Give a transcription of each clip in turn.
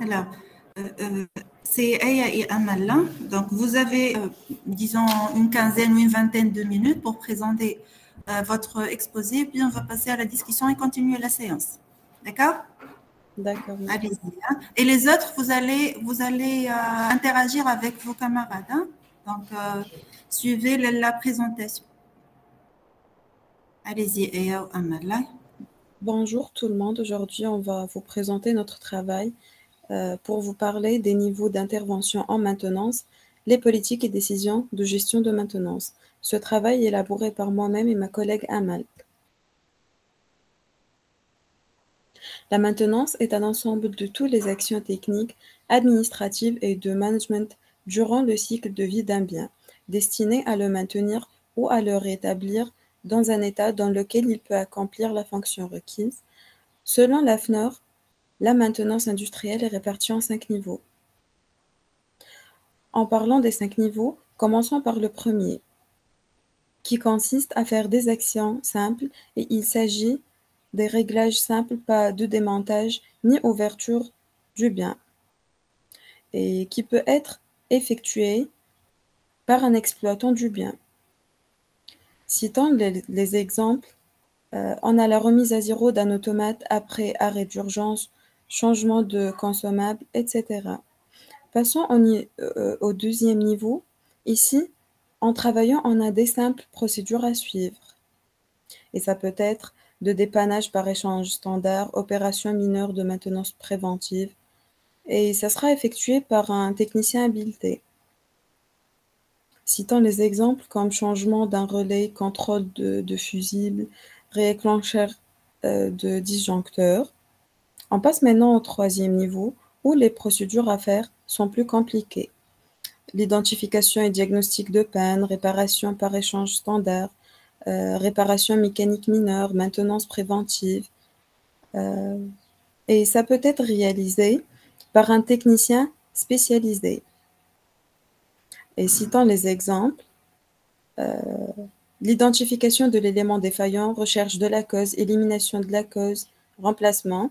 Alors, c'est Aya et Amal là. Donc, vous avez, disons, une quinzaine ou une vingtaine de minutes pour présenter votre exposé, puis on va passer à la discussion et continuer la séance. D'accord? D'accord. Allez-y. Hein. Et les autres, vous allez interagir avec vos camarades. Hein. Donc, suivez la présentation. Allez-y, Aya et Amal là. Bonjour tout le monde. Aujourd'hui, on va vous présenter notre travail pour vous parler des niveaux d'intervention en maintenance, les politiques et décisions de gestion de maintenance. Ce travail est élaboré par moi-même et ma collègue Amal. La maintenance est un ensemble de toutes les actions techniques, administratives et de management durant le cycle de vie d'un bien, destinées à le maintenir ou à le rétablir dans un état dans lequel il peut accomplir la fonction requise. Selon l'AFNOR, la maintenance industrielle est répartie en 5 niveaux. En parlant des 5 niveaux, commençons par le premier, qui consiste à faire des actions simples et il s'agit des réglages simples, pas de démontage ni ouverture du bien, et qui peut être effectué par un exploitant du bien. Citant les exemples, on a la remise à zéro d'un automate après arrêt d'urgence, changement de consommable, etc. Passons au deuxième niveau. Ici, en travaillant, on a des simples procédures à suivre. Et ça peut être de dépannage par échange standard, opération mineure de maintenance préventive. Et ça sera effectué par un technicien habilité. Citant les exemples comme changement d'un relais, contrôle de fusible, rééclencheur de disjoncteur. On passe maintenant au troisième niveau où les procédures à faire sont plus compliquées. L'identification et diagnostic de panne, réparation par échange standard, réparation mécanique mineure, maintenance préventive. Et ça peut être réalisé par un technicien spécialisé. Et citant les exemples, l'identification de l'élément défaillant, recherche de la cause, élimination de la cause, remplacement.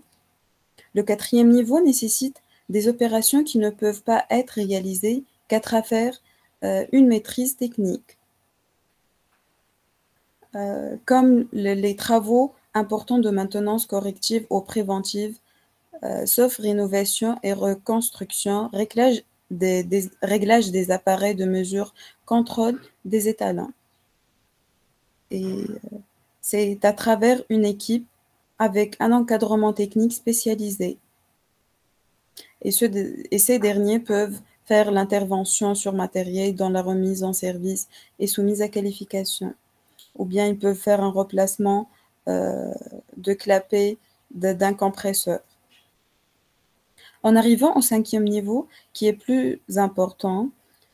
Le quatrième niveau nécessite des opérations qui ne peuvent pas être réalisées qu'à travers une maîtrise technique, comme les travaux importants de maintenance corrective ou préventive, sauf rénovation et reconstruction, réglages des appareils de mesure, contrôle des étalons. Et c'est à travers une équipe avec un encadrement technique spécialisé. Et ces derniers peuvent faire l'intervention sur matériel dont la remise en service est soumise à qualification. Ou bien ils peuvent faire un remplacement de clapet d'un compresseur. En arrivant au cinquième niveau, qui est plus important,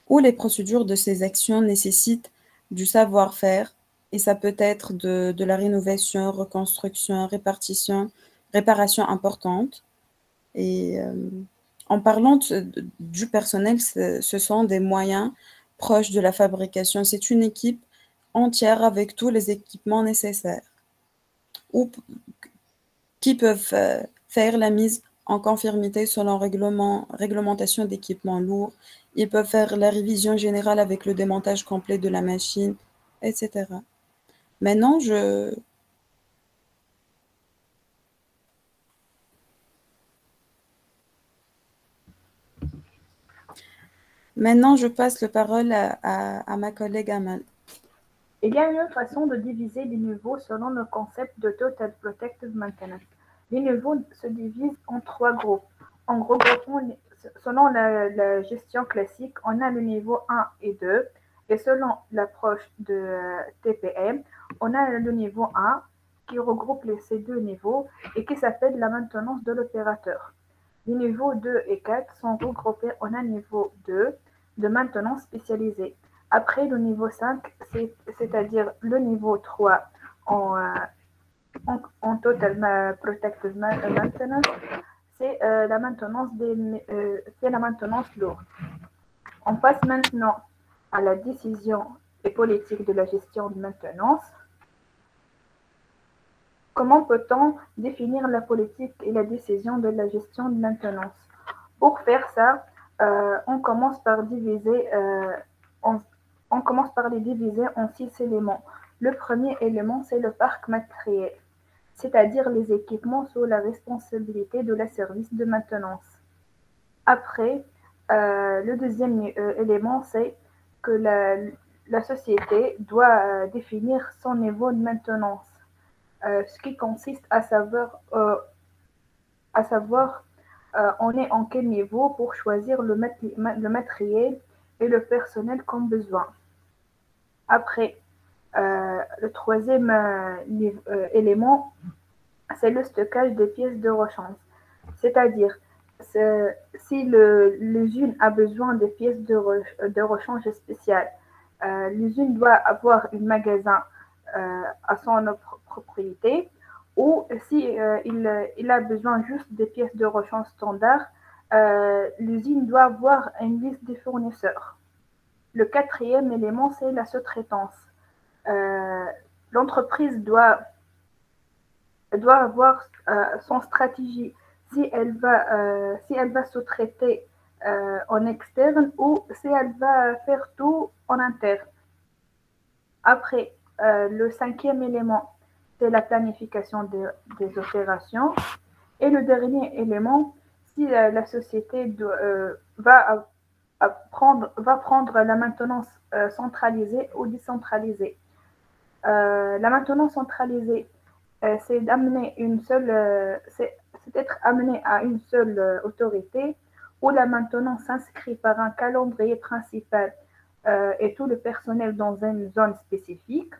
où les procédures de ces actions nécessitent du savoir-faire, et ça peut être de la rénovation, reconstruction, réparation importante. Et en parlant du personnel, ce sont des moyens proches de la fabrication. C'est une équipe entière avec tous les équipements nécessaires ou qui peuvent faire la mise en conformité selon réglementation d'équipements lourds. Ils peuvent faire la révision générale avec le démontage complet de la machine, etc. Maintenant, je passe la parole à ma collègue Amal. Il y a une autre façon de diviser les niveaux selon le concept de Total Protective Maintenance. Les niveaux se divisent en 3 groupes. En regroupant, selon la gestion classique, on a le niveau 1 et 2, et selon l'approche de TPM, on a le niveau 1 qui regroupe ces deux niveaux et qui s'appelle la maintenance de l'opérateur. Les niveaux 2 et 4 sont regroupés en un niveau 2 de maintenance spécialisée. Après le niveau 5, c'est-à-dire le niveau 3 en Total Protective Maintenance, c'est la maintenance lourde. On passe maintenant à la décision et politique de la gestion de maintenance. Comment peut-on définir la politique et la décision de la gestion de maintenance? Pour faire ça, on commence par diviser, en- on commence par les diviser en 6 éléments. Le premier élément, c'est le parc matériel, c'est-à-dire les équipements sous la responsabilité de la service de maintenance. Après, le deuxième élément, c'est que la société doit définir son niveau de maintenance, ce qui consiste à savoir on est en quel niveau pour choisir le matériel et le personnel comme besoin. Après, le troisième élément, c'est le stockage des pièces de rechange. C'est-à-dire, si l'usine a besoin de pièces de rechange spéciales, l'usine doit avoir un magasin à son propriété, ou si il a besoin juste des pièces de rechange standard, l'usine doit avoir une liste des fournisseurs. Le quatrième élément, c'est la sous-traitance. Euh, L'entreprise doit avoir son stratégie si elle va sous-traiter en externe ou si elle va faire tout en interne. Après, le cinquième élément, c'est la planification des opérations. Et le dernier élément, si la société va prendre la maintenance centralisée ou décentralisée. La maintenance centralisée, c'est d'être amené à une seule autorité où la maintenance s'inscrit par un calendrier principal et tout le personnel dans une zone spécifique.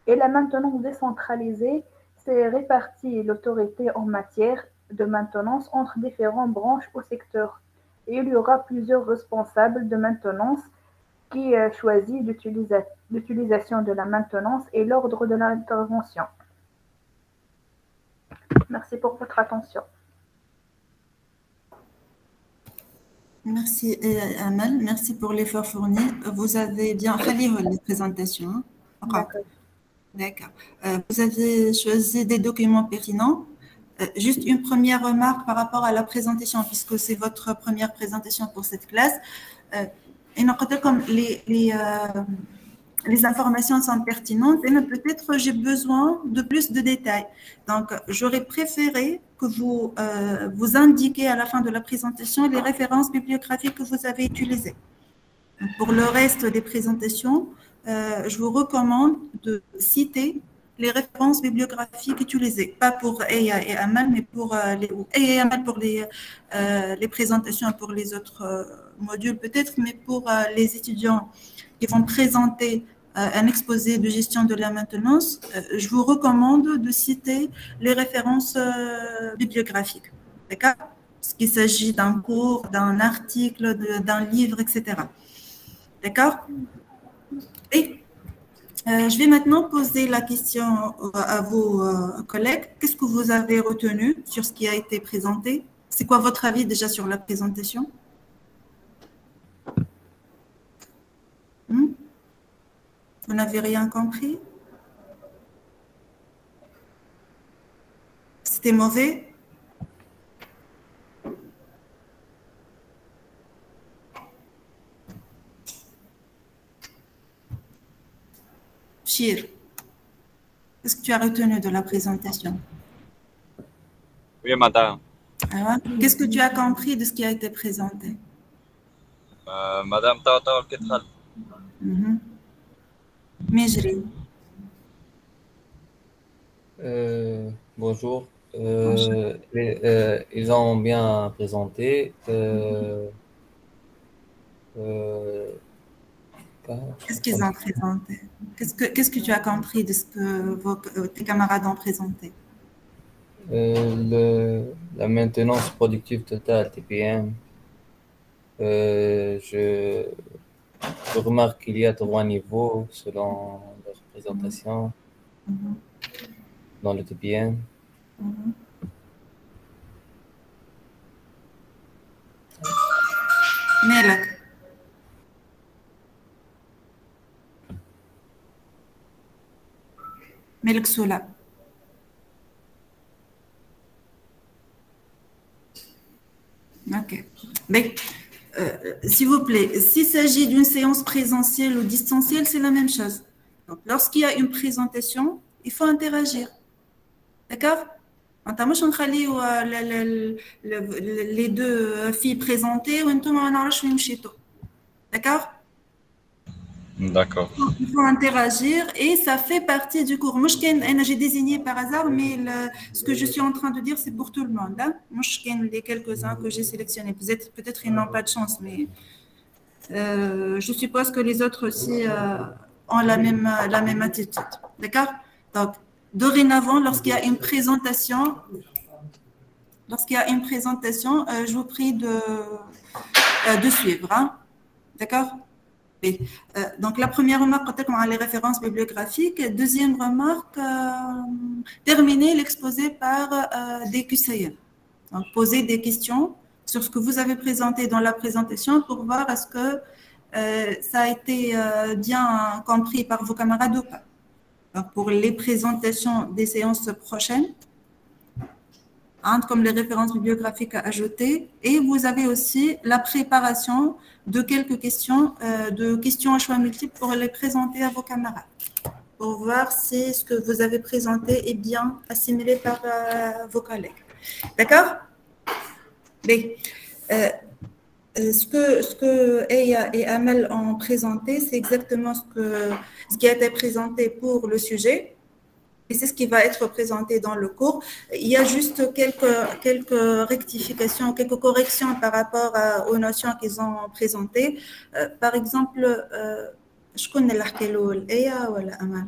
Et la maintenance décentralisée, c'est répartir l'autorité en matière de maintenance entre différentes branches ou secteurs. Et il y aura plusieurs responsables de maintenance qui choisit l'utilisation de la maintenance et l'ordre de l'intervention. Merci pour votre attention. Merci Amal, merci pour l'effort fourni. Vous avez bien fait les présentations. D'accord. D'accord. Vous avez choisi des documents pertinents. Juste une première remarque par rapport à la présentation, puisque c'est votre première présentation pour cette classe. Et comme les informations sont pertinentes, et peut-être j'ai besoin de plus de détails. Donc, j'aurais préféré que vous indiquiez à la fin de la présentation les références bibliographiques que vous avez utilisées. Pour le reste des présentations, je vous recommande de citer les références bibliographiques utilisées, pas pour Eya et Amal, mais pour les présentations pour les autres modules peut-être, mais pour les étudiants qui vont présenter un exposé de gestion de la maintenance, je vous recommande de citer les références bibliographiques. D'accord? Parce qu'il s'agit d'un cours, d'un article, d'un livre, etc. D'accord? Et je vais maintenant poser la question à vos collègues. Qu'est-ce que vous avez retenu sur ce qui a été présenté? C'est quoi votre avis déjà sur la présentation? Vous n'avez rien compris? C'était mauvais? Chir, qu'est-ce que tu as retenu de la présentation? Oui, madame. Qu'est-ce que tu as compris de ce qui a été présenté? Madame Tata Ketral. Mejri. Bonjour. Ils ont bien présenté. Qu'est-ce qu'ils ont présenté? Qu'est-ce que tu as compris de ce que tes camarades ont présenté? La maintenance productive totale, TPM. Je remarque qu'il y a 3 niveaux selon leur présentation dans le TPM. Melek. Melek Soula. Ok. Mais, s'il vous plaît, s'il s'agit d'une séance présentielle ou distancielle, c'est la même chose. Donc, lorsqu'il y a une présentation, il faut interagir. D'accord? Les deux filles présentées, d'accord? D'accord. Il faut interagir et ça fait partie du cours. Moi, j'ai désigné par hasard, mais ce que je suis en train de dire, c'est pour tout le monde. Hein? Moi, les quelques-uns que j'ai sélectionnés. Peut-être ils n'ont pas de chance, mais je suppose que les autres aussi ont la même attitude. D'accord? Donc, dorénavant, lorsqu'il y a une présentation, je vous prie de suivre. Hein? D'accord? Donc, la première remarque, peut-être les références bibliographiques. Deuxième remarque, terminer l'exposé par des QCM. Donc, poser des questions sur ce que vous avez présenté dans la présentation pour voir est-ce que ça a été bien compris par vos camarades ou pas. Donc, pour les présentations des séances prochaines, comme les références bibliographiques à ajouter. Et vous avez aussi la préparation de quelques questions, à choix multiples pour les présenter à vos camarades, pour voir si ce que vous avez présenté est bien assimilé par vos collègues. D'accord? Mais, ce que Eya et Amel ont présenté, c'est exactement ce qui a été présenté pour le sujet. Et c'est ce qui va être présenté dans le cours. Il y a juste quelques rectifications, quelques corrections par rapport aux notions qu'ils ont présentées. Par exemple, je connais l'archéologue, Eya ou Amal?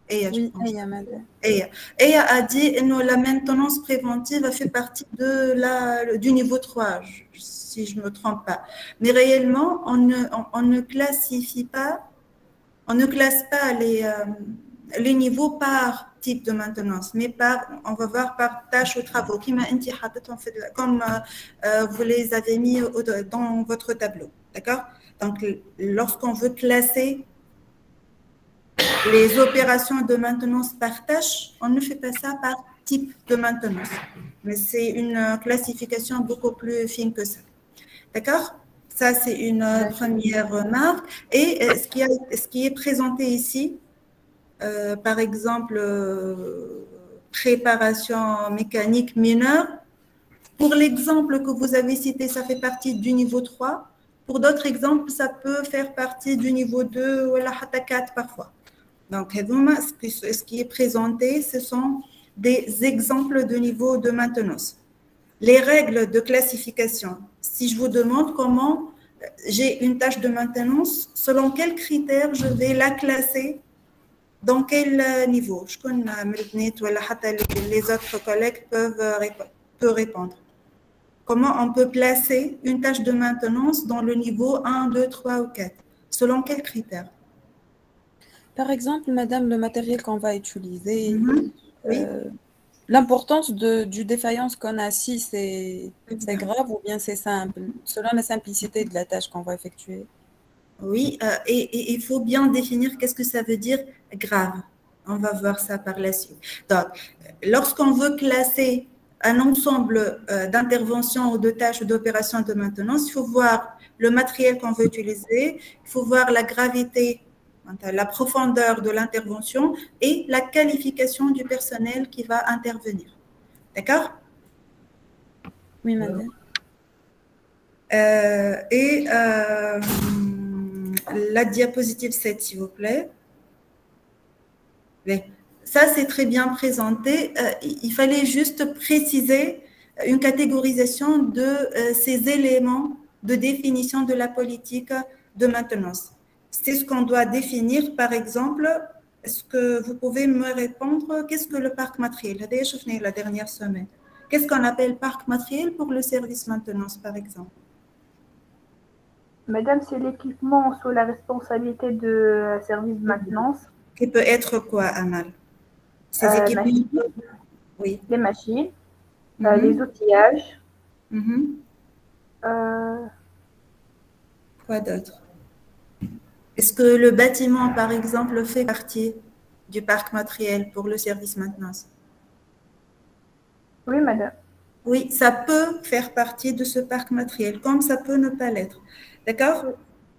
Eya, je pense. Eya, madame. Eya a dit que la maintenance préventive fait partie du niveau 3, si je ne me trompe pas. Mais réellement, on ne classifie pas, on ne classe pas les niveaux par type de maintenance, mais on va voir par tâches ou travaux, comme vous les avez mis dans votre tableau. D'accord? Donc, lorsqu'on veut classer les opérations de maintenance par tâche, on ne fait pas ça par type de maintenance. Mais c'est une classification beaucoup plus fine que ça. D'accord? Ça, c'est une première remarque. Et ce qui est présenté ici, par exemple, préparation mécanique mineure. Pour l'exemple que vous avez cité, ça fait partie du niveau 3. Pour d'autres exemples, ça peut faire partie du niveau 2 ou la 4 parfois. Donc, ce qui est présenté, ce sont des exemples de niveau de maintenance. Les règles de classification. Si je vous demande comment j'ai une tâche de maintenance, selon quels critères je vais la classer, dans quel niveau? Je connais les autres collègues peuvent répondre. Comment on peut placer une tâche de maintenance dans le niveau 1, 2, 3 ou 4? Selon quels critères? Par exemple, madame, le matériel qu'on va utiliser, oui. L'importance du défaillance qu'on a, si c'est grave ou bien c'est simple, selon la simplicité de la tâche qu'on va effectuer. Oui, et il faut bien définir qu'est-ce que ça veut dire grave. On va voir ça par la suite. Donc, lorsqu'on veut classer un ensemble d'interventions ou de tâches ou d'opérations de maintenance, il faut voir le matériel qu'on veut utiliser, il faut voir la gravité, la profondeur de l'intervention et la qualification du personnel qui va intervenir. D'accord? Oui, madame. La diapositive 7, s'il vous plaît. Oui. Ça, c'est très bien présenté. Il fallait juste préciser une catégorisation de ces éléments de définition de la politique de maintenance. C'est ce qu'on doit définir. Par exemple, est-ce que vous pouvez me répondre, qu'est-ce que le parc matériel? La dernière semaine. Qu'est-ce qu'on appelle parc matériel pour le service maintenance, par exemple? Madame, c'est l'équipement sous la responsabilité de service de maintenance. Qui peut être quoi, Amal? Ces équipements? Oui. Les machines, les outillages. Quoi d'autre? Est-ce que le bâtiment, par exemple, fait partie du parc matériel pour le service maintenance? Oui, madame. Oui, ça peut faire partie de ce parc matériel, comme ça peut ne pas l'être. D'accord?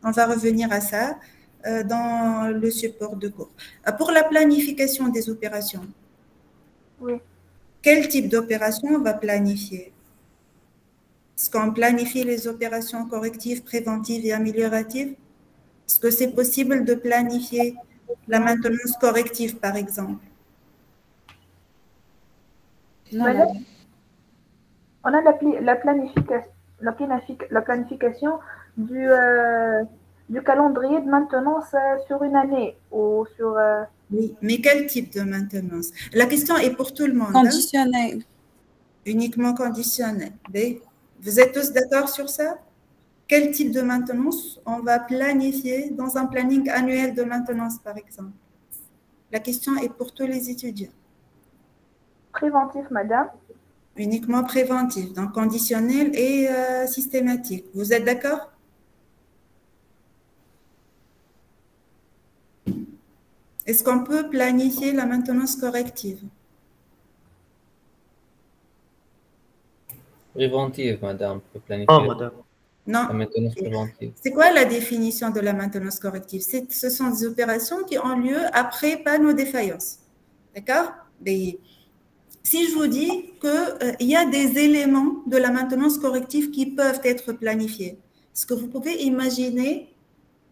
On va revenir à ça dans le support de cours. Pour la planification des opérations, Oui. quel type d'opération on va planifier? Est-ce qu'on planifie les opérations correctives, préventives et amélioratives? Est-ce que c'est possible de planifier la maintenance corrective, par exemple? Non, Madame, madame. on a la planification du calendrier de maintenance sur une année ou sur. Oui, mais quel type de maintenance? La question est pour tout le monde, hein? Conditionnel. Uniquement conditionnel. Vous êtes tous d'accord sur ça? Quel type de maintenance on va planifier dans un planning annuel de maintenance, par exemple? La question est pour tous les étudiants. Préventif, madame. Uniquement préventif, donc conditionnel et systématique. Vous êtes d'accord? Est-ce qu'on peut planifier la maintenance corrective? Préventive, madame, pour Ah, planifier madame. Non. la maintenance préventive. C'est quoi la définition de la maintenance corrective? Ce sont des opérations qui ont lieu après panne ou défaillance. D'accord? Si je vous dis qu'il y a des éléments de la maintenance corrective qui peuvent être planifiés, est-ce que vous pouvez imaginer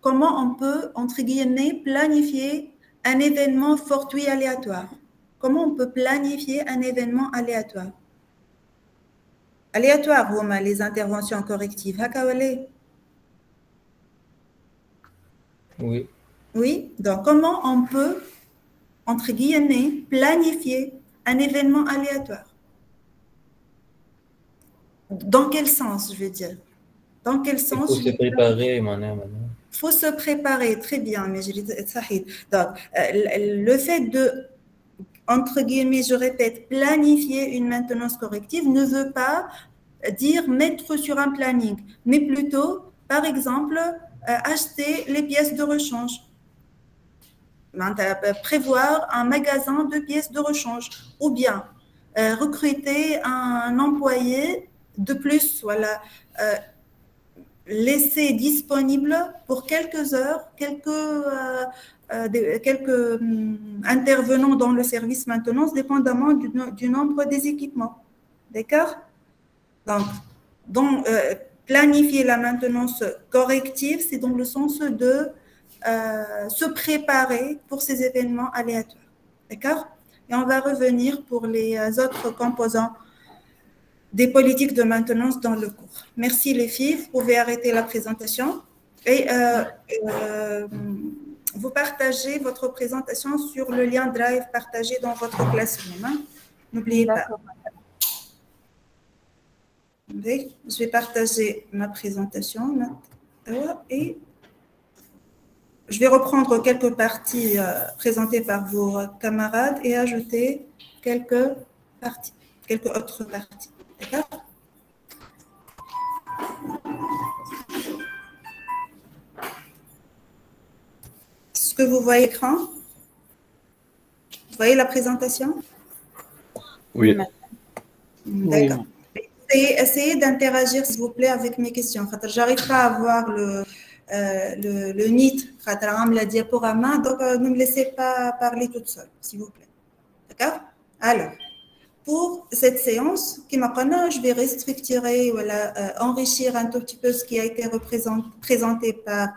comment on peut, entre guillemets, planifier un événement fortuit aléatoire? Comment on peut planifier un événement aléatoire? Aléatoire, Roma, les interventions correctives. Hakawale. Oui. Oui, donc comment on peut, entre guillemets, planifier un événement aléatoire? Dans quel sens, je veux dire? Dans quel Il sens? faut se préparer, madame. Il faut se préparer, très bien, mais je l'ai. Donc, le fait de, entre guillemets, je répète, planifier une maintenance corrective ne veut pas dire mettre sur un planning, mais plutôt, par exemple, acheter les pièces de rechange. Prévoir un magasin de pièces de rechange ou bien recruter un employé de plus, voilà, laisser disponible pour quelques heures, quelques intervenants dans le service maintenance, dépendamment du nombre des équipements. D'accord? Donc planifier la maintenance corrective, c'est dans le sens de se préparer pour ces événements aléatoires. D'accord? Et on va revenir pour les autres composants des politiques de maintenance dans le cours. Merci les filles, vous pouvez arrêter la présentation et vous partagez votre présentation sur le lien Drive partagé dans votre classroom. Hein? N'oubliez pas. Je vais partager ma présentation et je vais reprendre quelques parties présentées par vos camarades et ajouter quelques autres parties. D'accord? Est-ce que vous voyez l'écran? Vous voyez la présentation? Oui. D'accord. Essayez d'interagir, s'il vous plaît, avec mes questions. J'arrive pas à voir le NIT, la diaporama, donc ne me laissez pas parler toute seule, s'il vous plaît. D'accord? Alors, pour cette séance, je vais restructurer, voilà, enrichir un tout petit peu ce qui a été présenté par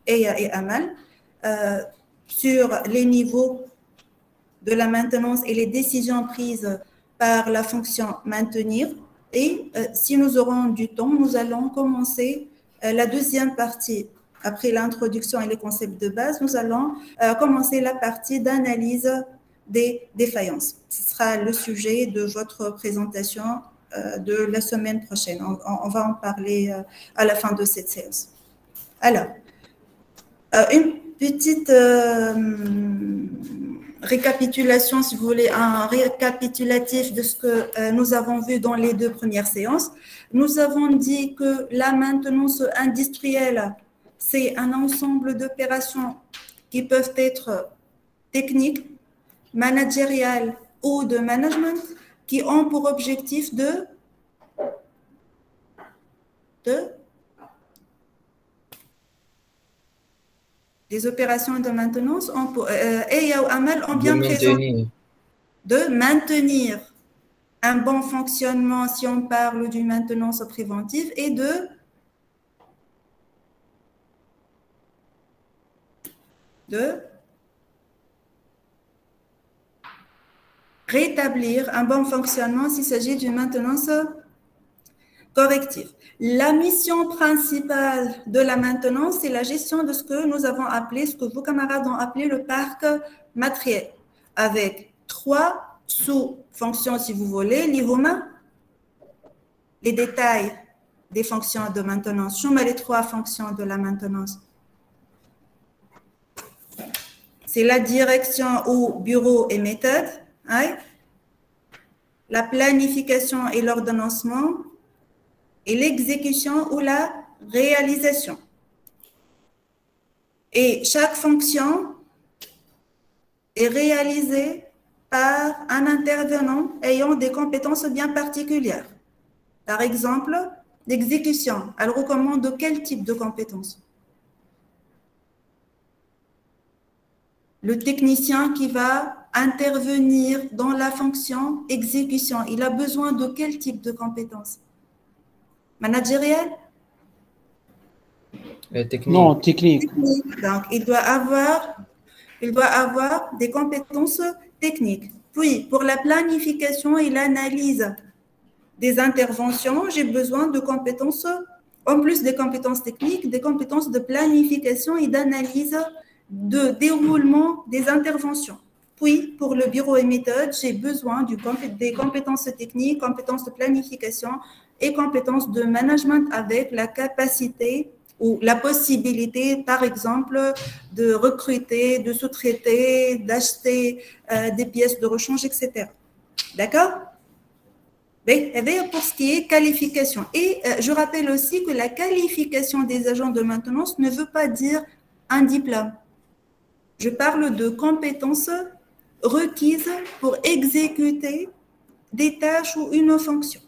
Eya et Amal sur les niveaux de la maintenance et les décisions prises par la fonction maintenir. Et si nous aurons du temps, nous allons commencer la deuxième partie. Après l'introduction et les concepts de base, nous allons commencer la partie d'analyse des défaillances. Ce sera le sujet de votre présentation de la semaine prochaine. On va en parler à la fin de cette séance. Alors, une petite récapitulation, si vous voulez, un récapitulatif de ce que nous avons vu dans les deux premières séances. Nous avons dit que la maintenance industrielle, c'est un ensemble d'opérations qui peuvent être techniques, managériales ou de management, qui ont pour objectif de des opérations de maintenance ont bien présenté de maintenir un bon fonctionnement si on parle d'une maintenance préventive et de rétablir un bon fonctionnement s'il s'agit d'une maintenance corrective. La mission principale de la maintenance, c'est la gestion de ce que nous avons appelé, ce que vos camarades ont appelé le parc matériel, avec 3 sous-fonctions, si vous voulez, les détails des fonctions de maintenance. Je mets les 3 fonctions de la maintenance. C'est la direction ou bureau et méthode, hein? La planification et l'ordonnancement, et l'exécution ou la réalisation. Et chaque fonction est réalisée par un intervenant ayant des compétences bien particulières. Par exemple, l'exécution, elle recommande quel type de compétences? Le technicien qui va intervenir dans la fonction exécution, il a besoin de quel type de compétences? Managériel? Technique. Non, technique. Donc, il doit avoir des compétences techniques. Puis, pour la planification et l'analyse des interventions, j'ai besoin de compétences, en plus des compétences techniques, des compétences de planification et d'analyse de déroulement des interventions. Puis, pour le bureau et méthode, j'ai besoin des compétences techniques, compétences de planification et compétences de management avec la capacité ou la possibilité, par exemple, de recruter, de sous-traiter, d'acheter des pièces de rechange, etc. D'accord? Pour ce qui est qualification. Et je rappelle aussi que la qualification des agents de maintenance ne veut pas dire un diplôme. Je parle de compétences requises pour exécuter des tâches ou une fonction.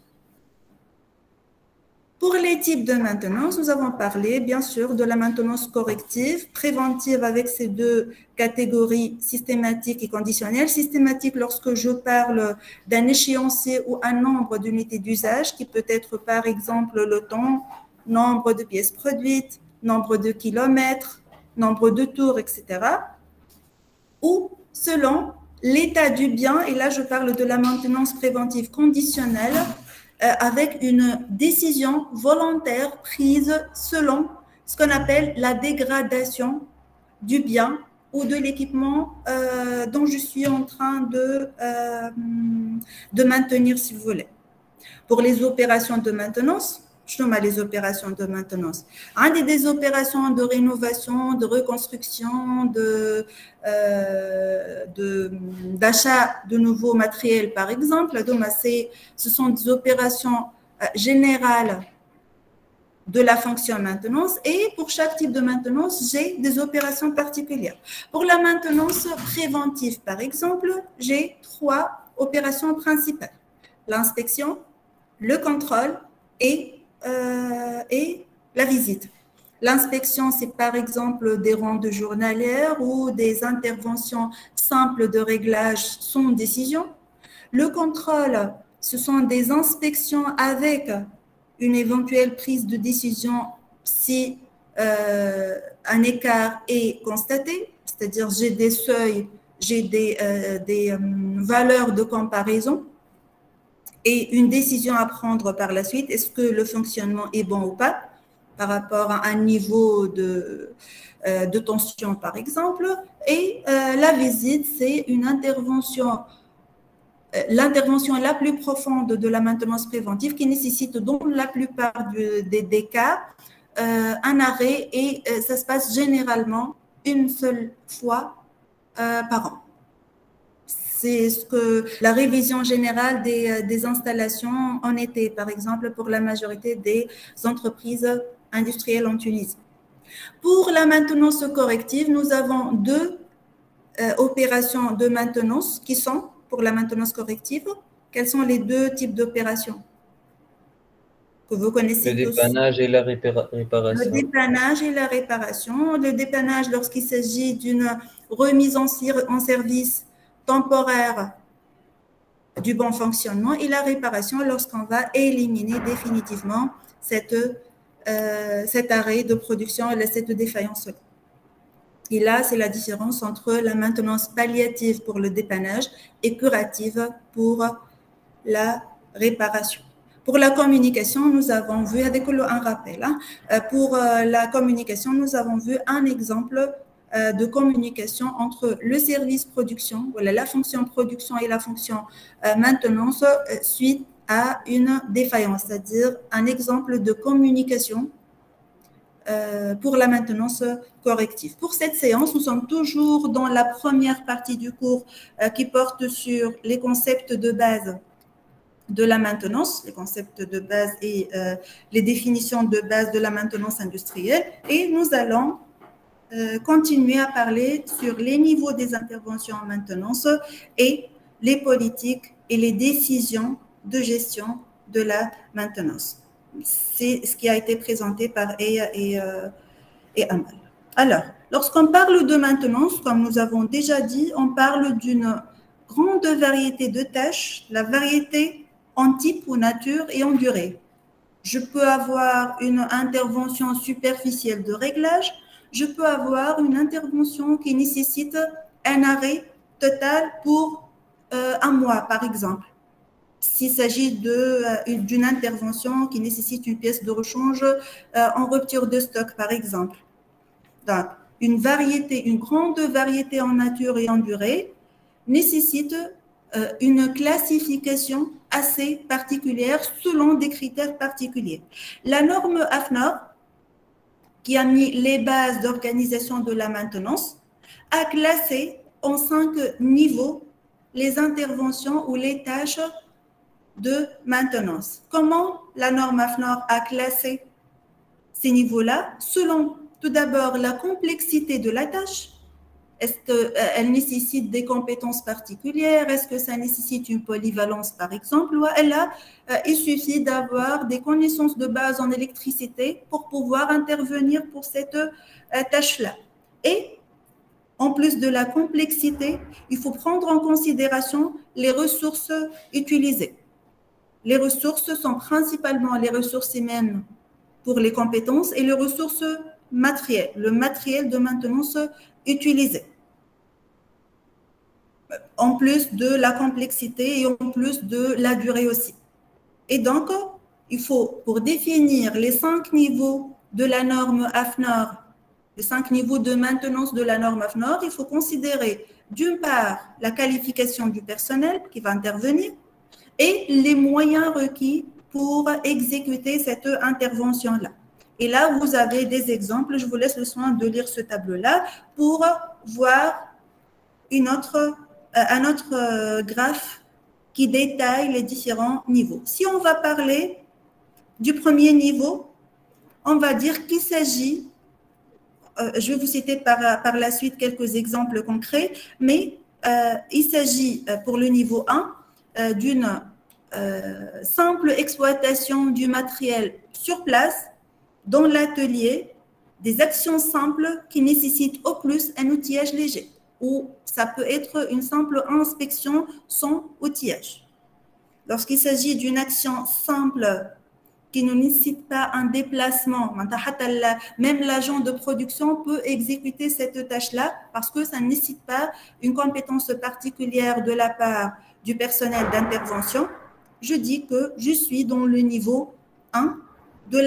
Pour les types de maintenance, nous avons parlé bien sûr de la maintenance corrective, préventive avec ces 2 catégories systématiques et conditionnelles. Systématique lorsque je parle d'un échéancier ou un nombre d'unités d'usage qui peut être par exemple le temps, nombre de pièces produites, nombre de kilomètres, nombre de tours, etc. Ou selon l'état du bien, et là je parle de la maintenance préventive conditionnelle, avec une décision volontaire prise selon ce qu'on appelle la dégradation du bien ou de l'équipement dont je suis en train de maintenir, si vous voulez. Pour les opérations de maintenance, je nomme les opérations de maintenance. Des opérations de rénovation, de reconstruction, d'achat de nouveaux matériels, par exemple. Donc, ce sont des opérations générales de la fonction maintenance. Et pour chaque type de maintenance, j'ai des opérations particulières. Pour la maintenance préventive, par exemple, j'ai 3 opérations principales. L'inspection, le contrôle et la visite. L'inspection, c'est par exemple des rondes journalières ou des interventions simples de réglage sans décision. Le contrôle, ce sont des inspections avec une éventuelle prise de décision si un écart est constaté, c'est-à-dire j'ai des seuils, j'ai des valeurs de comparaison et une décision à prendre par la suite. Est-ce que le fonctionnement est bon ou pas par rapport à un niveau de tension, par exemple. Et la visite, c'est une intervention, l'intervention la plus profonde de la maintenance préventive qui nécessite dans la plupart des cas un arrêt et ça se passe généralement une seule fois par an. C'est ce que la révision générale des installations en été, par exemple, pour la majorité des entreprises industrielles en Tunisie. Pour la maintenance corrective, nous avons 2 opérations de maintenance qui sont pour la maintenance corrective. Quels sont les 2 types d'opérations que vous connaissez Le tous. dépannage et la Le réparation. dépannage et la réparation. Le dépannage lorsqu'il s'agit d'une remise en service temporaire du bon fonctionnement et la réparation lorsqu'on va éliminer définitivement cet arrêt de production, cette défaillance. Et là, c'est la différence entre la maintenance palliative pour le dépannage et curative pour la réparation. Pour la communication, nous avons vu, avec un rappel, pour la communication, nous avons vu un exemple de communication entre le service production, voilà, la fonction production et la fonction maintenance suite à une défaillance, c'est-à-dire un exemple de communication pour la maintenance corrective. Pour cette séance, nous sommes toujours dans la première partie du cours qui porte sur les concepts de base de la maintenance, les concepts de base et les définitions de base de la maintenance industrielle. Et nous allons continuer à parler sur les niveaux des interventions en maintenance et les politiques et les décisions de gestion de la maintenance. C'est ce qui a été présenté par Eya et Amal. Alors, lorsqu'on parle de maintenance, comme nous avons déjà dit, on parle d'une grande variété de tâches, la variété en type ou nature et en durée. Je peux avoir une intervention superficielle de réglage, je peux avoir une intervention qui nécessite un arrêt total pour un mois, par exemple. S'il s'agit d'une intervention qui nécessite une pièce de rechange en rupture de stock, par exemple. Donc, une grande variété en nature et en durée nécessite une classification assez particulière selon des critères particuliers. La norme AFNOR, qui a mis les bases d'organisation de la maintenance, a classé en 5 niveaux les interventions ou les tâches de maintenance. Comment la norme AFNOR a classé ces niveaux-là? Selon tout d'abord la complexité de la tâche. Est-ce qu'elle nécessite des compétences particulières? Est-ce que ça nécessite une polyvalence, par exemple? Ou là, il suffit d'avoir des connaissances de base en électricité pour pouvoir intervenir pour cette tâche-là. Et en plus de la complexité, il faut prendre en considération les ressources utilisées. Les ressources sont principalement les ressources humaines pour les compétences et les ressources matérielles, le matériel de maintenance utilisé. En plus de la complexité et en plus de la durée aussi. Et donc, il faut, pour définir les 5 niveaux de la norme AFNOR, les 5 niveaux de maintenance de la norme AFNOR, il faut considérer d'une part la qualification du personnel qui va intervenir et les moyens requis pour exécuter cette intervention-là. Et là, vous avez des exemples. Je vous laisse le soin de lire ce tableau-là pour voir un autre graphe qui détaille les différents niveaux. Si on va parler du premier niveau, on va dire qu'il s'agit, je vais vous citer par la suite quelques exemples concrets, mais il s'agit pour le niveau 1 d'une simple exploitation du matériel sur place, dans l'atelier, des actions simples qui nécessitent au plus un outillage léger, ou ça peut être une simple inspection sans outillage. Lorsqu'il s'agit d'une action simple qui ne nécessite pas un déplacement, même l'agent de production peut exécuter cette tâche-là parce que ça ne nécessite pas une compétence particulière de la part du personnel d'intervention. Je dis que je suis dans le niveau 1 de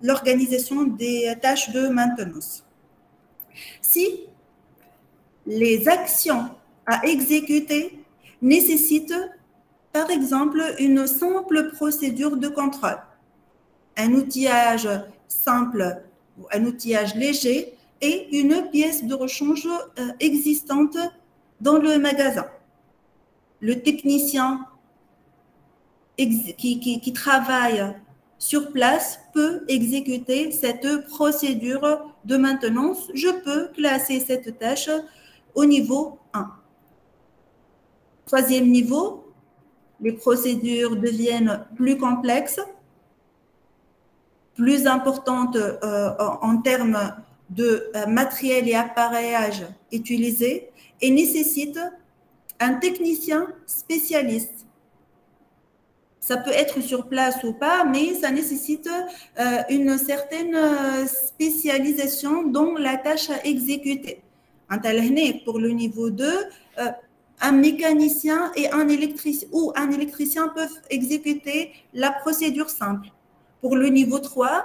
l'organisation des tâches de maintenance. Si les actions à exécuter nécessitent, par exemple, une simple procédure de contrôle, un outillage simple ou un outillage léger et une pièce de rechange existante dans le magasin. Le technicien qui travaille sur place peut exécuter cette procédure de maintenance. Je peux classer cette tâche au niveau 1. Troisième niveau, les procédures deviennent plus complexes. plus importante en termes de matériel et appareillage utilisé et nécessite un technicien spécialiste. Ça peut être sur place ou pas, mais ça nécessite une certaine spécialisation dans la tâche à exécuter. Pour le niveau 2, un mécanicien et un électricien peuvent exécuter la procédure simple. Pour le niveau 3,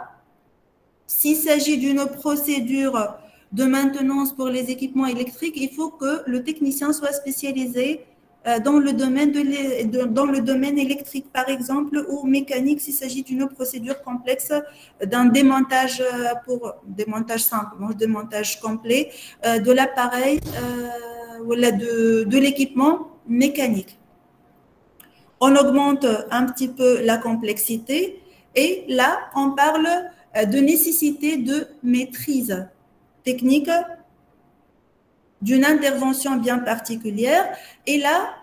s'il s'agit d'une procédure de maintenance pour les équipements électriques, il faut que le technicien soit spécialisé dans le domaine électrique, par exemple, ou mécanique, s'il s'agit d'une procédure complexe, d'un démontage démontage simple, non, démontage complet de l'appareil ou de l'équipement mécanique. On augmente un petit peu la complexité et là, on parle de nécessité de maîtrise technique d'une intervention bien particulière. Et là,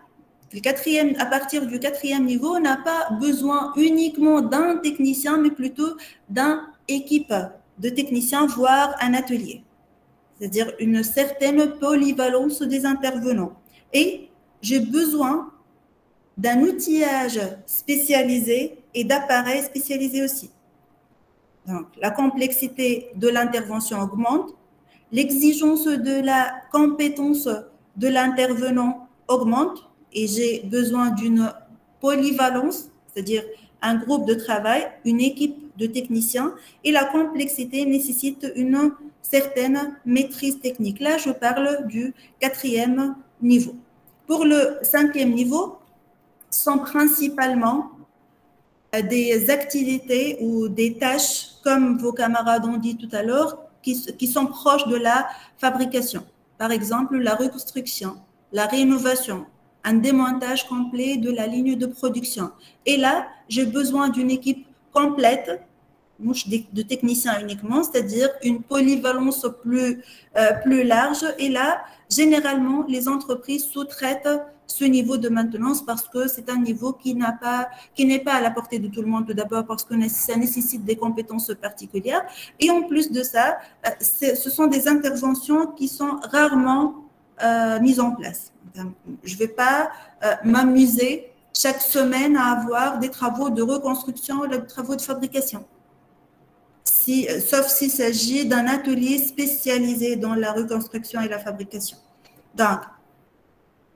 à partir du 4e niveau, on n'a pas besoin uniquement d'un technicien, mais plutôt d'une équipe de techniciens, voire un atelier. C'est-à-dire une certaine polyvalence des intervenants. Et j'ai besoin d'un outillage spécialisé et d'appareils spécialisés aussi. Donc, la complexité de l'intervention augmente, l'exigence de la compétence de l'intervenant augmente et j'ai besoin d'une polyvalence, c'est-à-dire un groupe de travail, une équipe de techniciens et la complexité nécessite une certaine maîtrise technique. Là, je parle du 4e niveau. Pour le 5e niveau, sont principalement des activités ou des tâches, comme vos camarades ont dit tout à l'heure, qui sont proches de la fabrication. Par exemple, la reconstruction, la rénovation, un démontage complet de la ligne de production. Et là, j'ai besoin d'une équipe complète, de techniciens uniquement, c'est-à-dire une polyvalence plus large. Et là, généralement, les entreprises sous-traitent ce niveau de maintenance parce que c'est un niveau qui n'est pas à la portée de tout le monde, tout d'abord parce que ça nécessite des compétences particulières. Et en plus de ça, ce sont des interventions qui sont rarement mises en place. Je ne vais pas m'amuser chaque semaine à avoir des travaux de reconstruction, des travaux de fabrication. Sauf s'il s'agit d'un atelier spécialisé dans la reconstruction et la fabrication. Donc,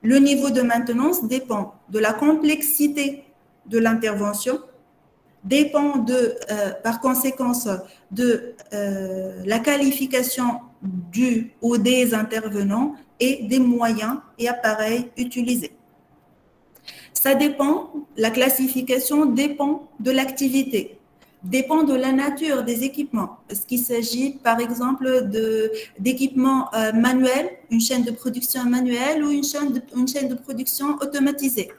le niveau de maintenance dépend de la complexité de l'intervention, dépend par conséquent de la qualification du ou des intervenants et des moyens et appareils utilisés. Ça dépend, la classification dépend de l'activité, dépend de la nature des équipements. Est-ce qu'il s'agit, par exemple, d'équipements manuels, une chaîne de production manuelle ou une chaîne de production automatisée?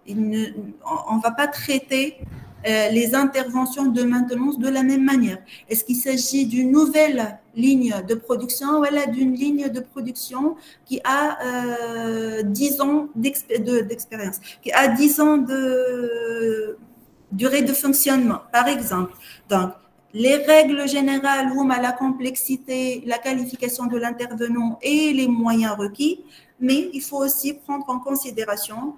On ne va pas traiter les interventions de maintenance de la même manière. Est-ce qu'il s'agit d'une nouvelle ligne de production ou d'une ligne de production qui a 10 ans d'expérience, qui a 10 ans de durée de fonctionnement, par exemple. Donc, les règles générales ou la complexité, la qualification de l'intervenant et les moyens requis, mais il faut aussi prendre en considération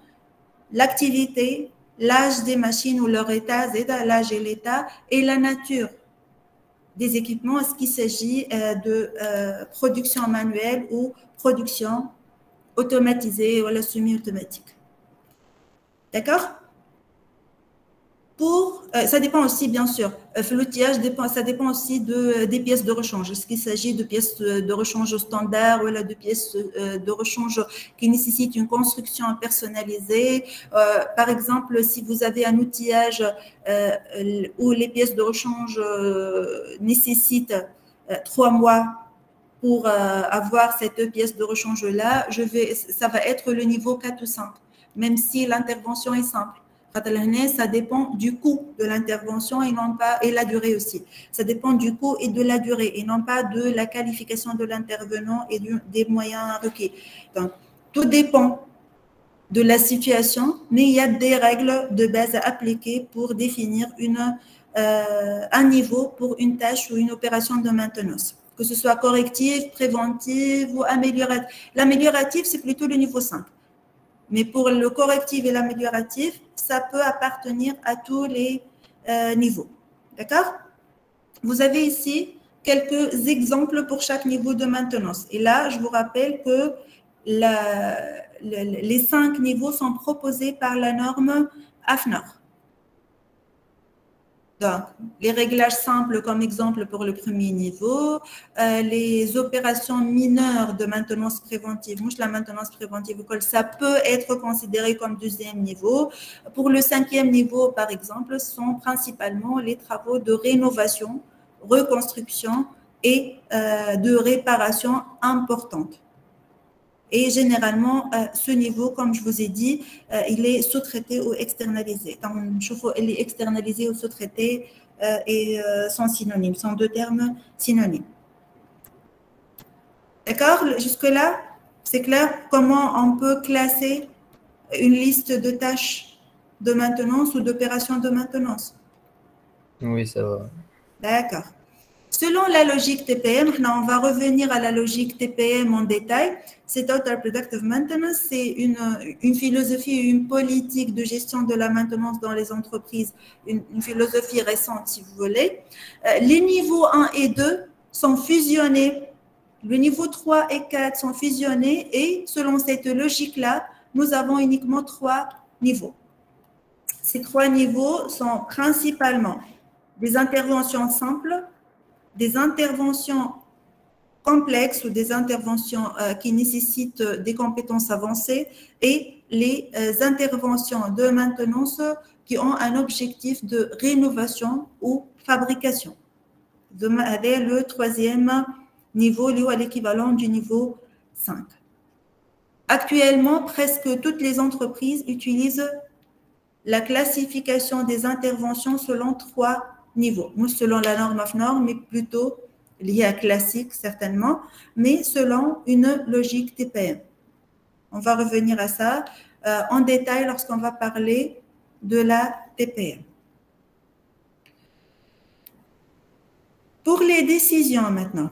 l'activité, l'âge des machines ou leur état, l'âge et l'état, et la nature des équipements. Est-ce qu'il s'agit de production manuelle ou production automatisée ou semi-automatique? D'accord? Ça dépend aussi, bien sûr, l'outillage, ça dépend aussi des pièces de rechange. Est-ce qu'il s'agit de pièces de rechange standard ou de pièces de rechange qui nécessitent une construction personnalisée? Par exemple, si vous avez un outillage où les pièces de rechange nécessitent 3 mois pour avoir cette pièce de rechange-là, ça va être le niveau 4 ou 5, même si l'intervention est simple. Ça dépend du coût de l'intervention et la durée aussi. Ça dépend du coût et de la durée et non pas de la qualification de l'intervenant et des moyens requis. Donc, tout dépend de la situation, mais il y a des règles de base à appliquer pour définir une un niveau pour une tâche ou une opération de maintenance, que ce soit corrective, préventive ou améliorative. L'améliorative, c'est plutôt le niveau 5. Mais pour le correctif et l'amélioratif, ça peut appartenir à tous les niveaux. D'accord? Vous avez ici quelques exemples pour chaque niveau de maintenance. Et là, je vous rappelle que les 5 niveaux sont proposés par la norme AFNOR. Donc, les réglages simples comme exemple pour le premier niveau, les opérations mineures de maintenance préventive, la maintenance préventive, ça peut être considéré comme deuxième niveau. Pour le 5e niveau, par exemple, ce sont principalement les travaux de rénovation, reconstruction et de réparation importantes. Et généralement, ce niveau, comme je vous ai dit, il est sous-traité ou externalisé. Donc, il est externalisé ou sous-traité et sont synonymes, sont deux termes synonymes. D'accord? Jusque-là, c'est clair comment on peut classer une liste de tâches de maintenance ou d'opérations de maintenance? Oui, ça va. D'accord. Selon la logique TPM, on va revenir à la logique TPM en détail. C'est Total Productive Maintenance, c'est une philosophie, une politique de gestion de la maintenance dans les entreprises, une philosophie récente si vous voulez. Les niveaux 1 et 2 sont fusionnés, le niveau 3 et 4 sont fusionnés et selon cette logique-là, nous avons uniquement 3 niveaux. Ces 3 niveaux sont principalement des interventions simples, des interventions complexes ou des interventions qui nécessitent des compétences avancées et les interventions de maintenance qui ont un objectif de rénovation ou fabrication. Avec le 3e niveau, lié à l'équivalent du niveau 5. Actuellement, presque toutes les entreprises utilisent la classification des interventions selon 3 niveaux. Nous, selon la norme AFNOR, mais plutôt liée à classique, certainement, mais selon une logique TPM. On va revenir à ça en détail lorsqu'on va parler de la TPM. Pour les décisions maintenant,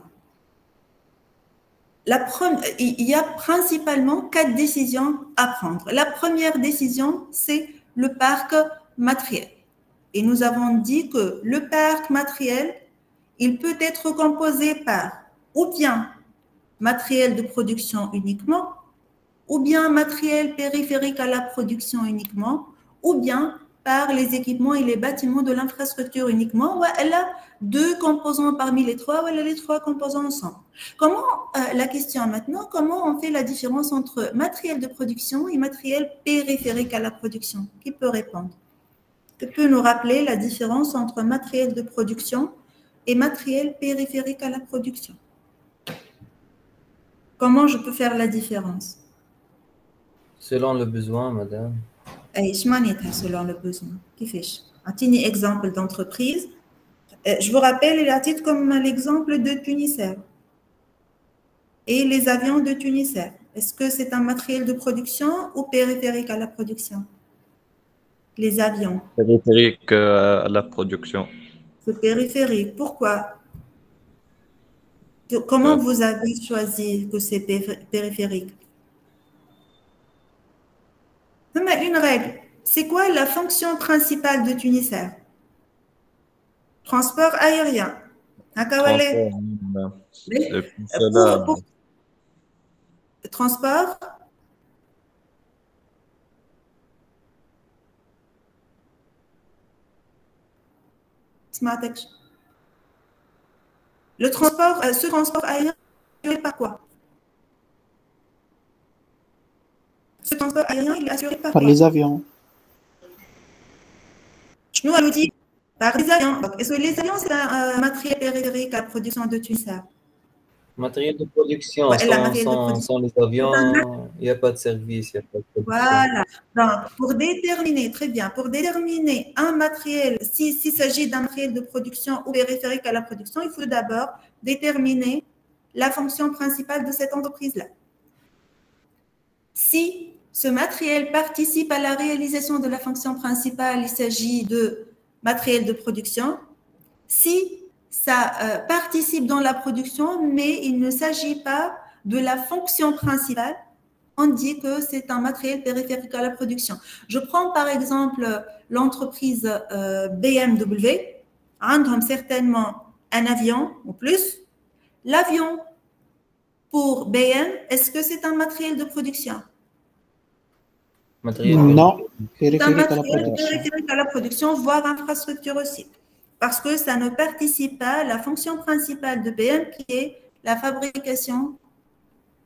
il y a principalement 4 décisions à prendre. La première décision, c'est le parc matériel. Et nous avons dit que le parc matériel, il peut être composé par ou bien matériel de production uniquement, ou bien matériel périphérique à la production uniquement, ou bien par les équipements et les bâtiments de l'infrastructure uniquement, ou elle a 2 composants parmi les 3, ou elle a les 3 composants ensemble. Comment, la question maintenant, comment on fait la différence entre matériel de production et matériel périphérique à la production? Qui peut répondre? Qui peut nous rappeler la différence entre matériel de production et matériel périphérique à la production? Comment je peux faire la différence? Selon le besoin, madame. Selon le besoin. Un petit exemple d'entreprise. Je vous rappelle la titre comme l'exemple de Tunisair et les avions de Tunisair. Est-ce que c'est un matériel de production ou périphérique à la production? Les avions. Périphérique à la production. C'est périphérique. Pourquoi? Comment vous avez choisi que c'est périphérique? Une règle. C'est quoi la fonction principale de Tunisair? Transport aérien. Transport. Le transport, ce transport aérien, il est assuré par quoi? Ce transport aérien, il est assuré par quoi? Par les avions. Nous, on nous dit par les avions. Est-ce que les avions, c'est un matériel périphérique à la production de Tunisair? Matériel de production, sans les avions, il n'y a pas de service, il n'y a pas de production. Voilà. Donc, pour déterminer, très bien, pour déterminer un matériel, s'il s'agit d'un matériel de production ou périphérique à la production, il faut d'abord déterminer la fonction principale de cette entreprise-là. Si ce matériel participe à la réalisation de la fonction principale, il s'agit de matériel de production si ça participe dans la production, mais il ne s'agit pas de la fonction principale. On dit que c'est un matériel périphérique à la production. Je prends par exemple l'entreprise BMW. Ils certainement un avion ou plus. L'avion pour BM, est-ce que c'est un matériel de production? Non, C'est un périphérique à la matériel production. périphérique à la production, voire infrastructure aussi. Parce que ça ne participe pas à la fonction principale de BM qui est la fabrication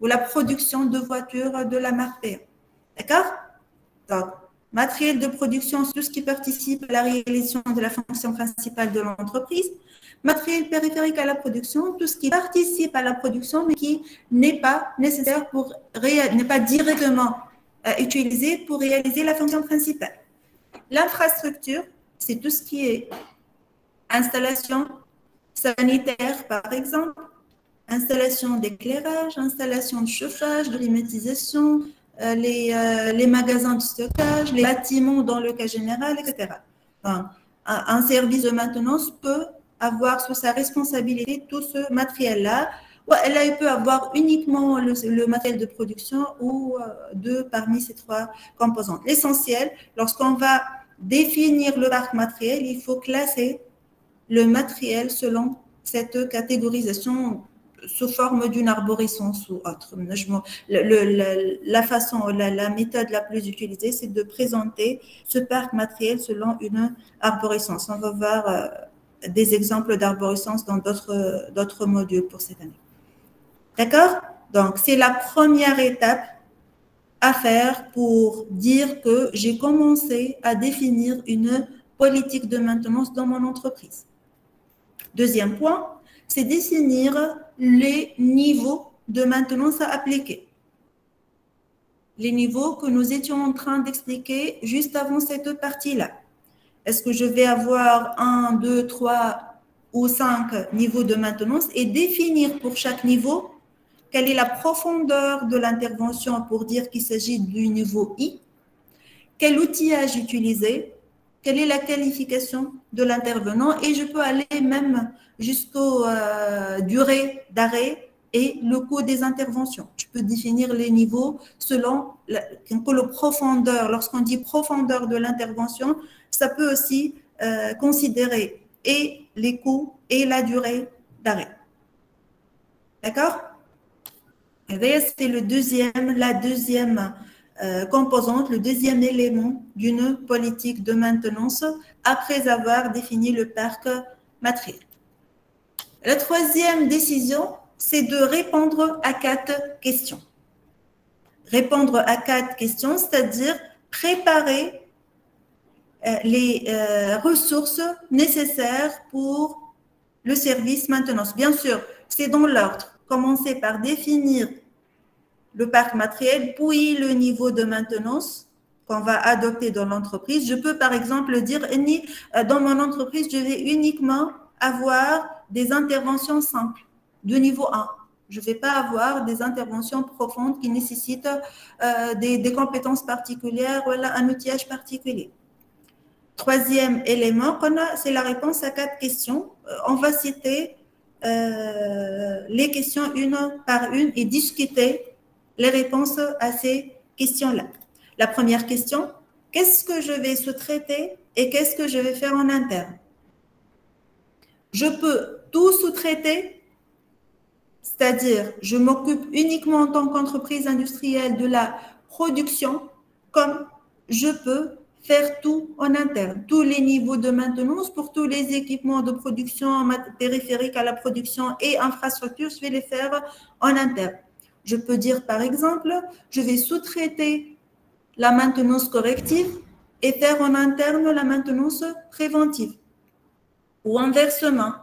ou la production de voitures de la marque BM. D'accord? Donc, matériel de production, c'est tout ce qui participe à la réalisation de la fonction principale de l'entreprise. Matériel périphérique à la production, tout ce qui participe à la production, mais qui n'est pas nécessaire pour n'est pas directement utilisé pour réaliser la fonction principale. L'infrastructure, c'est tout ce qui est installation sanitaire, par exemple, installation d'éclairage, installation de chauffage, de climatisation, les magasins de stockage, les bâtiments dans le cas général, etc. Donc, un service de maintenance peut avoir sous sa responsabilité tout ce matériel-là. Là, il peut avoir uniquement le matériel de production ou deux parmi ces trois composantes. L'essentiel, lorsqu'on va définir le parc matériel, il faut classer le matériel selon cette catégorisation sous forme d'une arborescence ou autre. La façon, la méthode la plus utilisée, c'est de présenter ce parc matériel selon une arborescence. On va voir des exemples d'arborescence dans d'autres modules pour cette année. D'accord? Donc, c'est la première étape à faire pour dire que j'ai commencé à définir une politique de maintenance dans mon entreprise. Deuxième point, c'est définir les niveaux de maintenance à appliquer. Les niveaux que nous étions en train d'expliquer juste avant cette partie-là. Est-ce que je vais avoir 1, 2, 3 ou 5 niveaux de maintenance et définir pour chaque niveau quelle est la profondeur de l'intervention pour dire qu'il s'agit du niveau I, quel outillage utiliser, quelle est la qualification de l'intervenant et je peux aller même jusqu'aux durées d'arrêt et le coût des interventions. Je peux définir les niveaux selon la profondeur. Lorsqu'on dit profondeur de l'intervention, ça peut aussi considérer et les coûts et la durée d'arrêt. D'accord? C'est la deuxième composante, le deuxième élément d'une politique de maintenance après avoir défini le parc matériel. La troisième décision, c'est de répondre à 4 questions. Répondre à 4 questions, c'est-à-dire préparer les ressources nécessaires pour le service maintenance. Bien sûr, c'est dans l'ordre. Commencer par définir le parc matériel, puis le niveau de maintenance qu'on va adopter dans l'entreprise. Je peux par exemple dire, dans mon entreprise, je vais uniquement avoir des interventions simples de niveau 1. Je ne vais pas avoir des interventions profondes qui nécessitent des compétences particulières ou un outillage particulier. Troisième élément, c'est la réponse à 4 questions. On va citer les questions une par une et discuter les réponses à ces questions-là. La première question, qu'est-ce que je vais sous-traiter et qu'est-ce que je vais faire en interne? Je peux tout sous-traiter, c'est-à-dire je m'occupe uniquement en tant qu'entreprise industrielle de la production, comme je peux faire tout en interne. Tous les niveaux de maintenance pour tous les équipements de production périphériques à la production et infrastructure, je vais les faire en interne. Je peux dire par exemple, je vais sous-traiter la maintenance corrective et faire en interne la maintenance préventive. Ou inversement,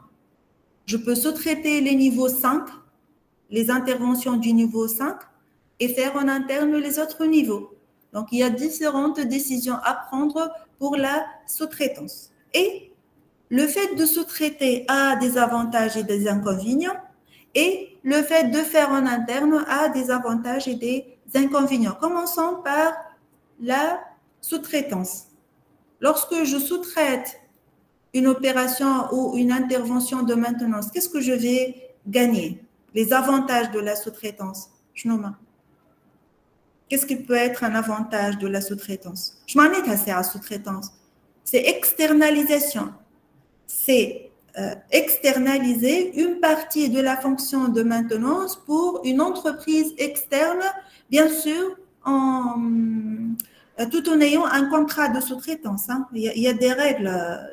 je peux sous-traiter les niveaux 5, les interventions du niveau 5 et faire en interne les autres niveaux. Donc, il y a différentes décisions à prendre pour la sous-traitance. Et le fait de sous-traiter a des avantages et des inconvénients et le fait de faire en interne a des avantages et des inconvénients. Commençons par la sous-traitance. Lorsque je sous-traite une opération ou une intervention de maintenance, qu'est-ce que je vais gagner? Les avantages de la sous-traitance. Qu'est-ce qui peut être un avantage de la sous-traitance? Je m'en ai assez à la sous-traitance. C'est externalisation. C'est externaliser une partie de la fonction de maintenance pour une entreprise externe, bien sûr, tout en ayant un contrat de sous-traitance. Hein. Il y a des règles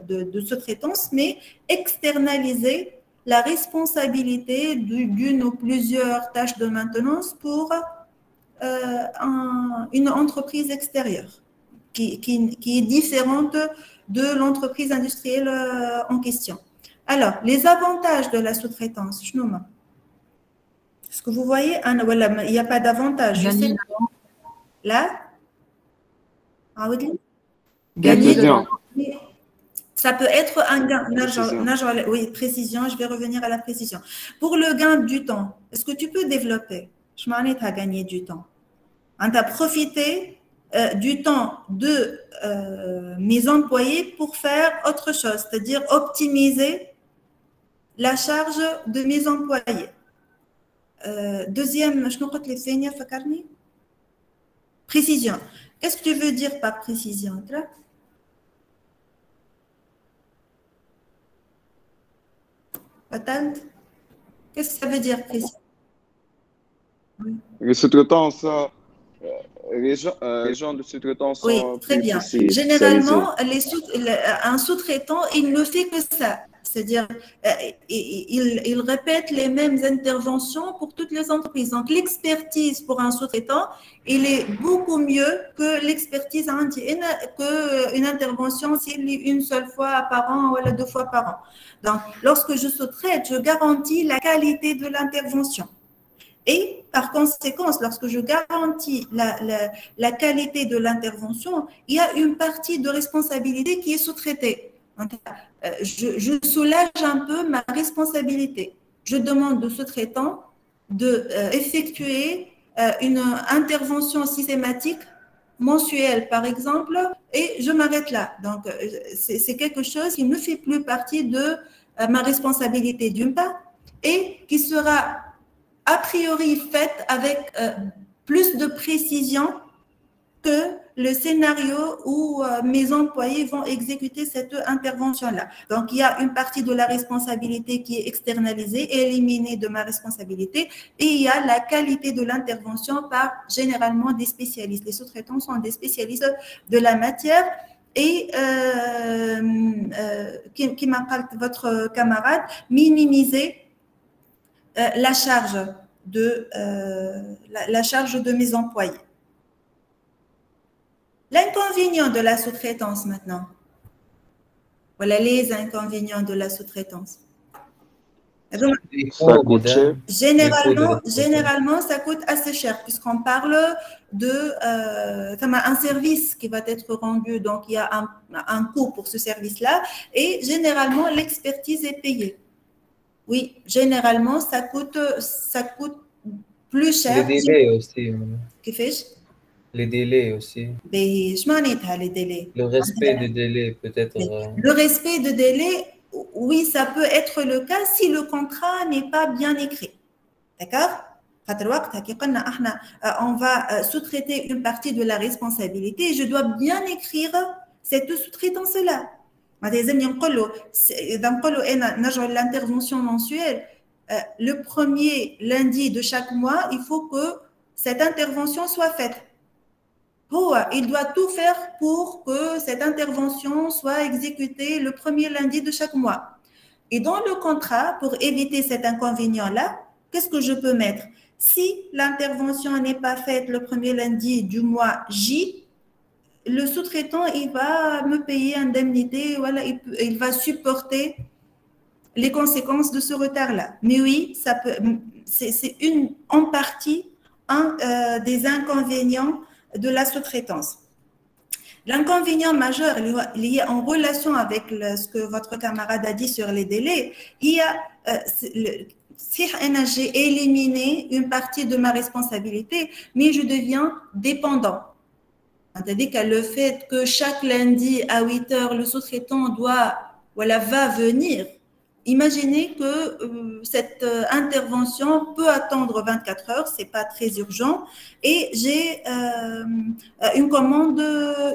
de sous-traitance, mais externaliser la responsabilité d'une ou plusieurs tâches de maintenance pour une entreprise extérieure qui est différente de l'entreprise industrielle en question. Alors, les avantages de la sous-traitance, est-ce que vous voyez? Il n'y a pas d'avantage. Là? Gagner de temps. Ça peut être un gain. Oui, précision, je vais revenir à la précision. Pour le gain du temps, est-ce que tu peux développer? Je m'en ai à gagner du temps. On a profité du temps de mes employés pour faire autre chose, c'est-à-dire optimiser la charge de mes employés. Deuxième, précision. Qu'est-ce que tu veux dire par précision? Qu'est-ce que ça veut dire précision? Les sous-traitants, ça, les gens de sous-traitance sont. Oui, très bien. Généralement, un sous-traitant, il ne fait que ça. C'est-à-dire, il répète les mêmes interventions pour toutes les entreprises. Donc, l'expertise pour un sous-traitant, il est beaucoup mieux que l'expertise qu'une intervention s'il est une seule fois par an ou 2 fois par an. Donc, lorsque je sous-traite, je garantis la qualité de l'intervention. Et par conséquent, lorsque je garantis la qualité de l'intervention, il y a une partie de responsabilité qui est sous-traitée. Je soulage un peu ma responsabilité. Je demande au sous-traitant d'effectuer une intervention systématique mensuelle, par exemple, et je m'arrête là. Donc, c'est quelque chose qui ne fait plus partie de ma responsabilité d'une part et qui sera a priori faite avec plus de précision que le scénario où mes employés vont exécuter cette intervention-là. Donc, il y a une partie de la responsabilité qui est externalisée, éliminée de ma responsabilité, et il y a la qualité de l'intervention par généralement des spécialistes. Les sous-traitants sont des spécialistes de la matière et qui m'appelle votre camarade, minimiser la charge de mes employés. L'inconvénient de la sous-traitance maintenant. Voilà les inconvénients de la sous-traitance. Généralement, ça coûte assez cher puisqu'on parle de un service qui va être rendu. Donc, il y a un coût pour ce service-là et généralement, l'expertise est payée. Oui, généralement, ça coûte plus cher. Les délais aussi. Qu'est-ce que fais-je? Les délais aussi. Je m'en ai à les délais. Le respect des délais peut-être. Le respect de délai, oui, ça peut être le cas si le contrat n'est pas bien écrit. D'accord? On va sous-traiter une partie de la responsabilité. Je dois bien écrire cette sous-traitance-là. L'intervention mensuelle, le premier lundi de chaque mois, il faut que cette intervention soit faite. Il doit tout faire pour que cette intervention soit exécutée le premier lundi de chaque mois. Et dans le contrat, pour éviter cet inconvénient-là, qu'est-ce que je peux mettre? Si l'intervention n'est pas faite le premier lundi du mois J, le sous-traitant, il va me payer indemnité, voilà, il va supporter les conséquences de ce retard-là. Mais oui, c'est en partie un des inconvénients de la sous-traitance. L'inconvénient majeur lié en relation avec ce que votre camarade a dit sur les délais, il y a si j'ai éliminé une partie de ma responsabilité, mais je deviens dépendant. C'est-à-dire que le fait que chaque lundi à 8 heures, le sous-traitant doit voilà, va venir. Imaginez que cette intervention peut attendre 24 heures, c'est pas très urgent, et j'ai une commande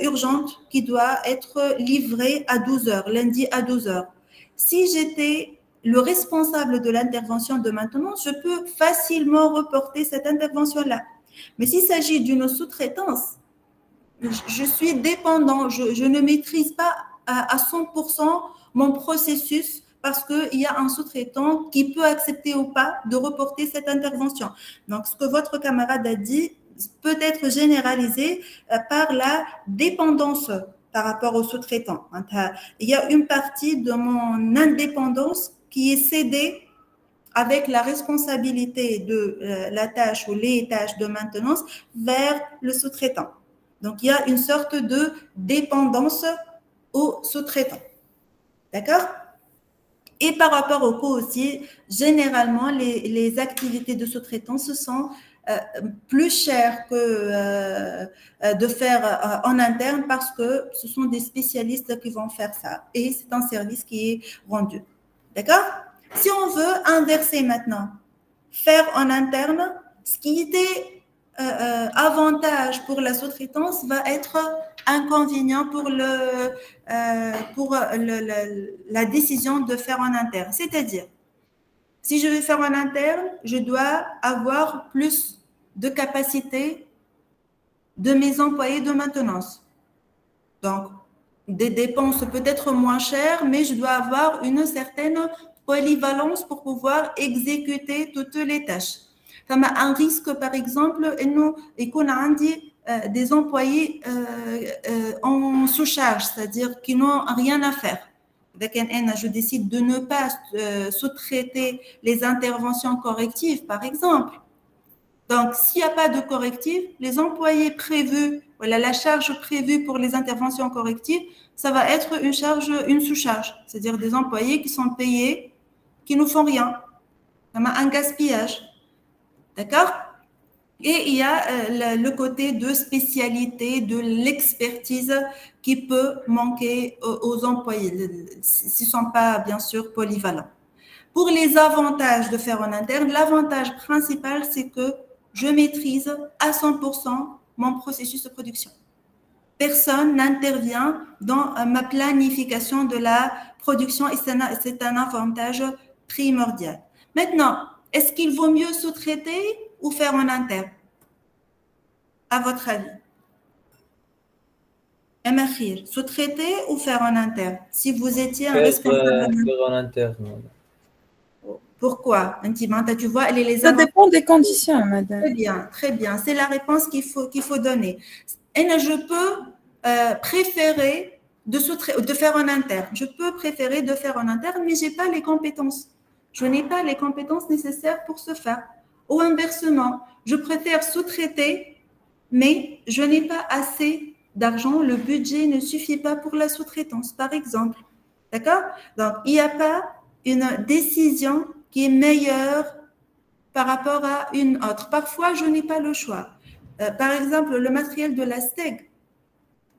urgente qui doit être livrée à 12 heures, lundi à 12 heures. Si j'étais le responsable de l'intervention de maintenance, je peux facilement reporter cette intervention-là. Mais s'il s'agit d'une sous-traitance, je suis dépendant, je ne maîtrise pas à 100% mon processus parce qu'il y a un sous-traitant qui peut accepter ou pas de reporter cette intervention. Donc, ce que votre camarade a dit peut être généralisé par la dépendance par rapport au sous-traitant. Il y a une partie de mon indépendance qui est cédée avec la responsabilité de la tâche ou les tâches de maintenance vers le sous-traitant. Donc, il y a une sorte de dépendance au sous-traitant. D'accord? Et par rapport au coût aussi, généralement, les activités de sous-traitance sont plus chères que de faire en interne parce que ce sont des spécialistes qui vont faire ça. Et c'est un service qui est rendu. D'accord? Si on veut inverser maintenant, faire en interne, ce qui était avantage pour la sous-traitance va être inconvénient pour la décision de faire en interne. C'est-à-dire, si je vais faire en interne, je dois avoir plus de capacité de mes employés de maintenance. Donc, des dépenses peut-être moins chères, mais je dois avoir une certaine polyvalence pour pouvoir exécuter toutes les tâches. Ça m'a un risque, par exemple, et qu'on a des employés en sous-charge, c'est-à-dire qui n'ont rien à faire. Je décide de ne pas sous-traiter les interventions correctives, par exemple. Donc, s'il n'y a pas de correctif, les employés prévus, voilà, la charge prévue pour les interventions correctives, ça va être une sous-charge, c'est-à-dire des employés qui sont payés, qui ne font rien. Ça m'a un gaspillage. D'accord? Et il y a le côté de spécialité, de l'expertise qui peut manquer aux employés, s'ils ne sont pas, bien sûr, polyvalents. Pour les avantages de faire en interne, l'avantage principal, c'est que je maîtrise à 100% mon processus de production. Personne n'intervient dans ma planification de la production et c'est un avantage primordial. Maintenant, est-ce qu'il vaut mieux sous-traiter ou faire en interne? À votre avis? Emakhir, sous-traiter ou faire en interne? Si vous étiez un responsable. Faire en interne. Pourquoi? Tu vois, ça dépend des conditions, madame. Très bien, très bien. C'est la réponse qu'il faut donner. Et je peux préférer de faire en interne. Je peux préférer de faire en interne, mais je n'ai pas les compétences. Je n'ai pas les compétences nécessaires pour ce faire. Ou inversement, je préfère sous-traiter, mais je n'ai pas assez d'argent. Le budget ne suffit pas pour la sous-traitance, par exemple. D'accord? Donc, il n'y a pas une décision qui est meilleure par rapport à une autre. Parfois, je n'ai pas le choix. Par exemple, le matériel de la STEG,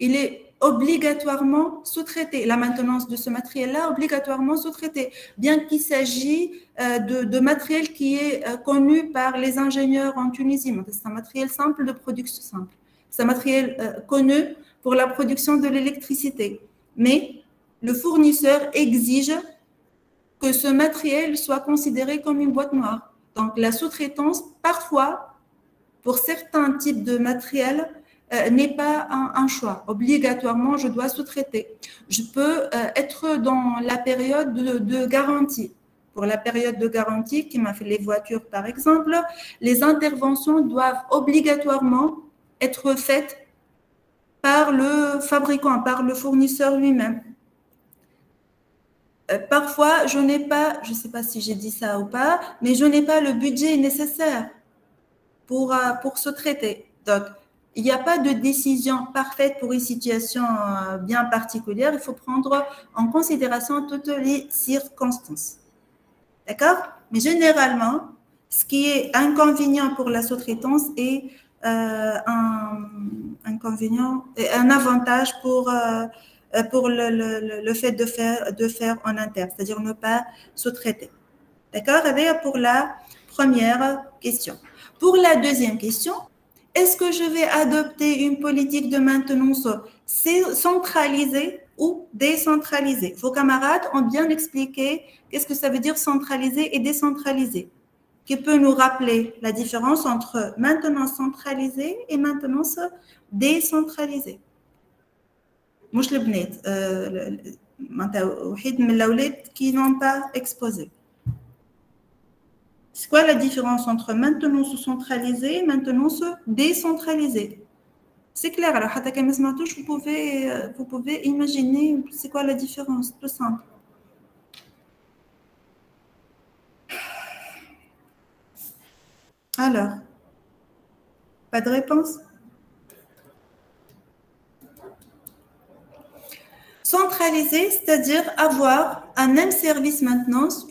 il est obligatoirement sous-traité. La maintenance de ce matériel-là, obligatoirement sous-traité. Bien qu'il s'agisse de matériel qui est connu par les ingénieurs en Tunisie. C'est un matériel simple de production simple. C'est un matériel connu pour la production de l'électricité. Mais le fournisseur exige que ce matériel soit considéré comme une boîte noire. Donc, la sous-traitance, parfois, pour certains types de matériel, n'est pas un choix. Obligatoirement, je dois sous-traiter. Je peux être dans la période de garantie. Pour la période de garantie, qui m'a fait les voitures, par exemple, les interventions doivent obligatoirement être faites par le fabricant, par le fournisseur lui-même. Parfois, je n'ai pas, je ne sais pas si j'ai dit ça ou pas, mais je n'ai pas le budget nécessaire pour sous-traiter. Donc, il n'y a pas de décision parfaite pour une situation bien particulière. Il faut prendre en considération toutes les circonstances. D'accord? Mais généralement, ce qui est inconvénient pour la sous-traitance est un avantage pour pour le fait de faire en interne, c'est-à-dire ne pas sous-traiter. D'accord? Pour la première question. Pour la deuxième question, est-ce que je vais adopter une politique de maintenance centralisée ou décentralisée? Vos camarades ont bien expliqué qu'est-ce que ça veut dire centralisé et décentralisé. Qui peut nous rappeler la différence entre maintenance centralisée et maintenance décentralisée. مش البنات معناتها وحيد من الاولاد qui n'ont pas exposé. C'est quoi la différence entre maintenance centralisée et maintenance décentralisée? C'est clair. Alors حتى كان ما سمعتوش vous pouvez imaginer c'est quoi la différence, tout simple. Alors, pas de réponse? Centraliser, c'est-à-dire avoir un même service maintenance,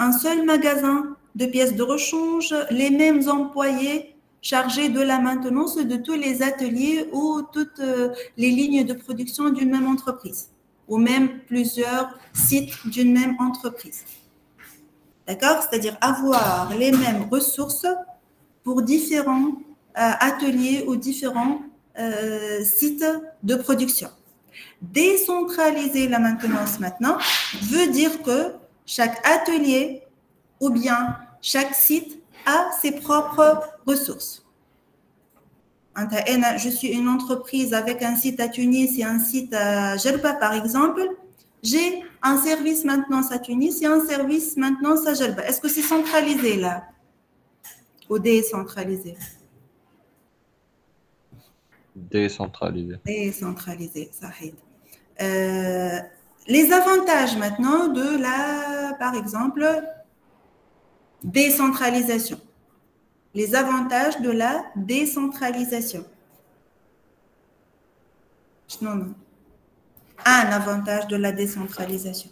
un seul magasin de pièces de rechange, les mêmes employés chargés de la maintenance de tous les ateliers ou toutes les lignes de production d'une même entreprise, ou même plusieurs sites d'une même entreprise. D'accord? C'est-à-dire avoir les mêmes ressources pour différents ateliers ou différents sites de production. Décentraliser la maintenance maintenant veut dire que chaque atelier ou bien chaque site a ses propres ressources. Je suis une entreprise avec un site à Tunis et un site à Djerba, par exemple. J'ai un service maintenance à Tunis et un service maintenance à Djerba. Est-ce que c'est centralisé là ou décentralisé? Décentralisé. Décentralisé, ça aide. Les avantages maintenant de la, par exemple, décentralisation. Les avantages de la décentralisation. Non. Un avantage de la décentralisation.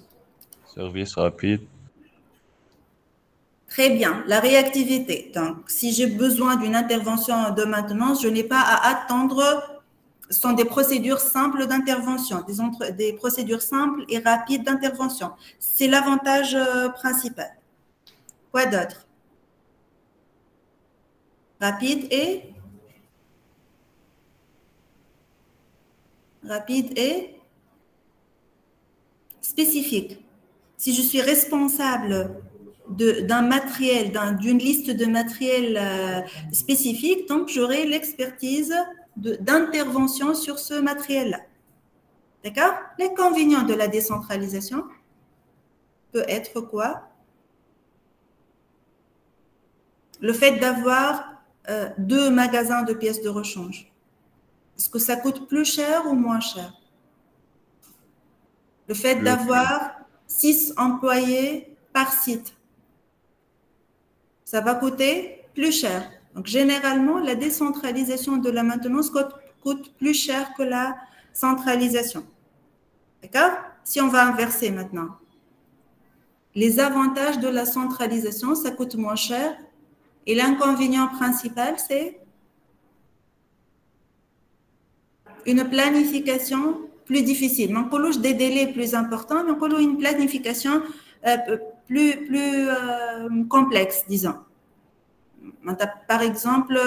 Service rapide. Très bien, la réactivité. Donc, si j'ai besoin d'une intervention de maintenance, je n'ai pas à attendre. Ce sont des procédures simples d'intervention, des procédures simples et rapides d'intervention. C'est l'avantage principal. Quoi d'autre? Rapide et spécifique. Si je suis responsable d'un matériel, d'une liste de matériel spécifique, donc j'aurai l'expertise d'intervention sur ce matériel-là. D'accord? L'inconvénient de la décentralisation peut être quoi? Le fait d'avoir 2 magasins de pièces de rechange. Est-ce que ça coûte plus cher ou moins cher? Le fait d'avoir 6 employés par site. Ça va coûter plus cher. Donc, généralement, la décentralisation de la maintenance coûte plus cher que la centralisation. D'accord? Si on va inverser maintenant. Les avantages de la centralisation, ça coûte moins cher. Et l'inconvénient principal, c'est une planification plus difficile. On peut des délais plus importants, mais on peut une planification plus complexe, disons. Par exemple,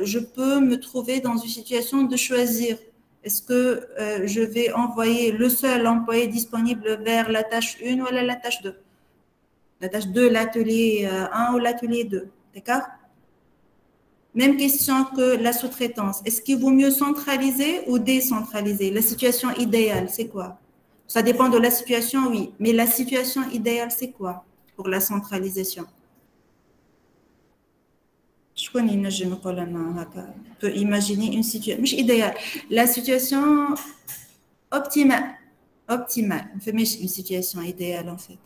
je peux me trouver dans une situation de choisir. Est-ce que je vais envoyer le seul employé disponible vers la tâche 1 ou la tâche 2? La tâche 2, l'atelier 1 ou l'atelier 2. D'accord? Même question que la sous-traitance. Est-ce qu'il vaut mieux centraliser ou décentraliser? La situation idéale, c'est quoi? Ça dépend de la situation, oui. Mais la situation idéale, c'est quoi pour la centralisation? Je peux imaginer une situation idéale. La situation optimale. Optimale. On fait une situation idéale, en fait.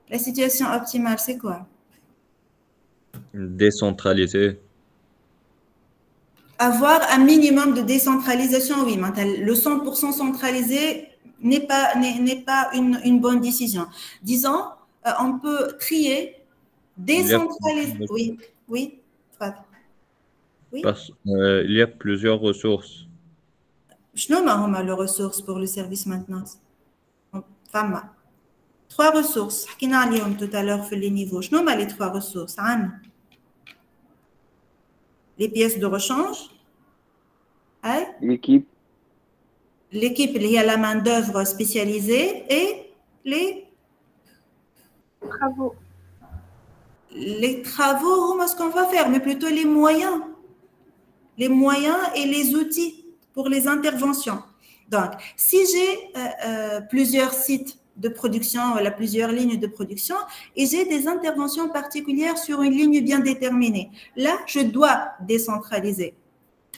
La situation optimale, c'est quoi? Décentralisé. Avoir un minimum de décentralisation, oui. Le 100% centralisé n'est pas une bonne décision. Disons, on peut trier, décentraliser. Oui, oui. Oui. Il y a plusieurs ressources. شنو ما هما les ressources pour le service maintenance فما 3 ressources حكينا عليهم tout à l'heure في les niveaux شنو هما les 3 ressources عندنا les pièces de rechange l'équipe l'équipe اللي هي la main d'œuvre spécialisée et Travaux. les travaux هما ce qu'on va faire mais plutôt les moyens et les outils pour les interventions. Donc, si j'ai plusieurs sites de production, voilà, plusieurs lignes de production, et j'ai des interventions particulières sur une ligne bien déterminée, là, je dois décentraliser.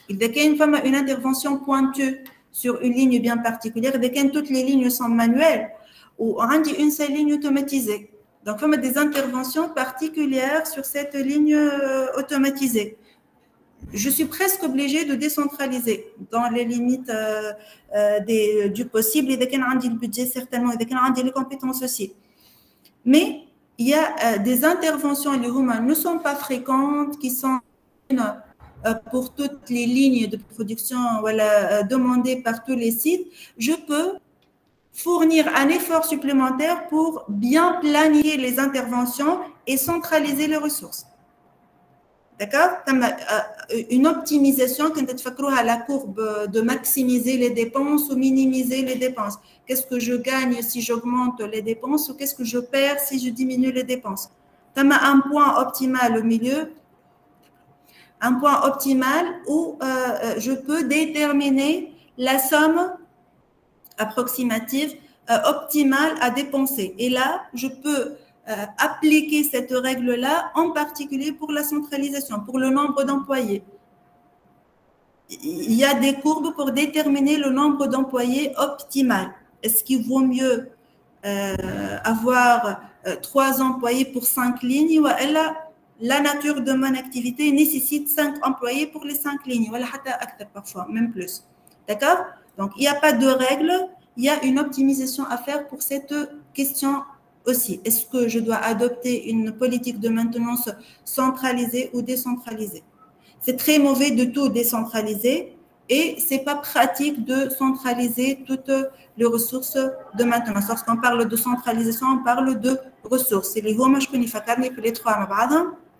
Il y a une intervention pointue sur une ligne bien particulière, toutes les lignes sont manuelles, ou on dit une seule ligne automatisée. Donc, il y a des interventions particulières sur cette ligne automatisée. Je suis presque obligée de décentraliser dans les limites du possible et dès qu'on a le budget certainement et dès qu'on a les compétences aussi. Mais il y a des interventions qui ne sont pas fréquentes, qui sont pour toutes les lignes de production voilà, demandées par tous les sites. Je peux fournir un effort supplémentaire pour bien planifier les interventions et centraliser les ressources. D'accord? Une optimisation, quand tu fais la courbe de maximiser les dépenses ou minimiser les dépenses. Qu'est-ce que je gagne si j'augmente les dépenses ou qu'est-ce que je perds si je diminue les dépenses? Tu as un point optimal au milieu, un point optimal où je peux déterminer la somme approximative optimale à dépenser. Et là, je peux appliquer cette règle-là, en particulier pour la centralisation, pour le nombre d'employés. Il y a des courbes pour déterminer le nombre d'employés optimal. Est-ce qu'il vaut mieux avoir 3 employés pour 5 lignes ou la nature de mon activité nécessite 5 employés pour les 5 lignes, ou parfois, même plus. D'accord? Donc, il n'y a pas de règle, il y a une optimisation à faire pour cette question aussi. Est-ce que je dois adopter une politique de maintenance centralisée ou décentralisée? C'est très mauvais de tout décentraliser et ce n'est pas pratique de centraliser toutes les ressources de maintenance. Lorsqu'on parle de centralisation, on parle de ressources. Et les trois,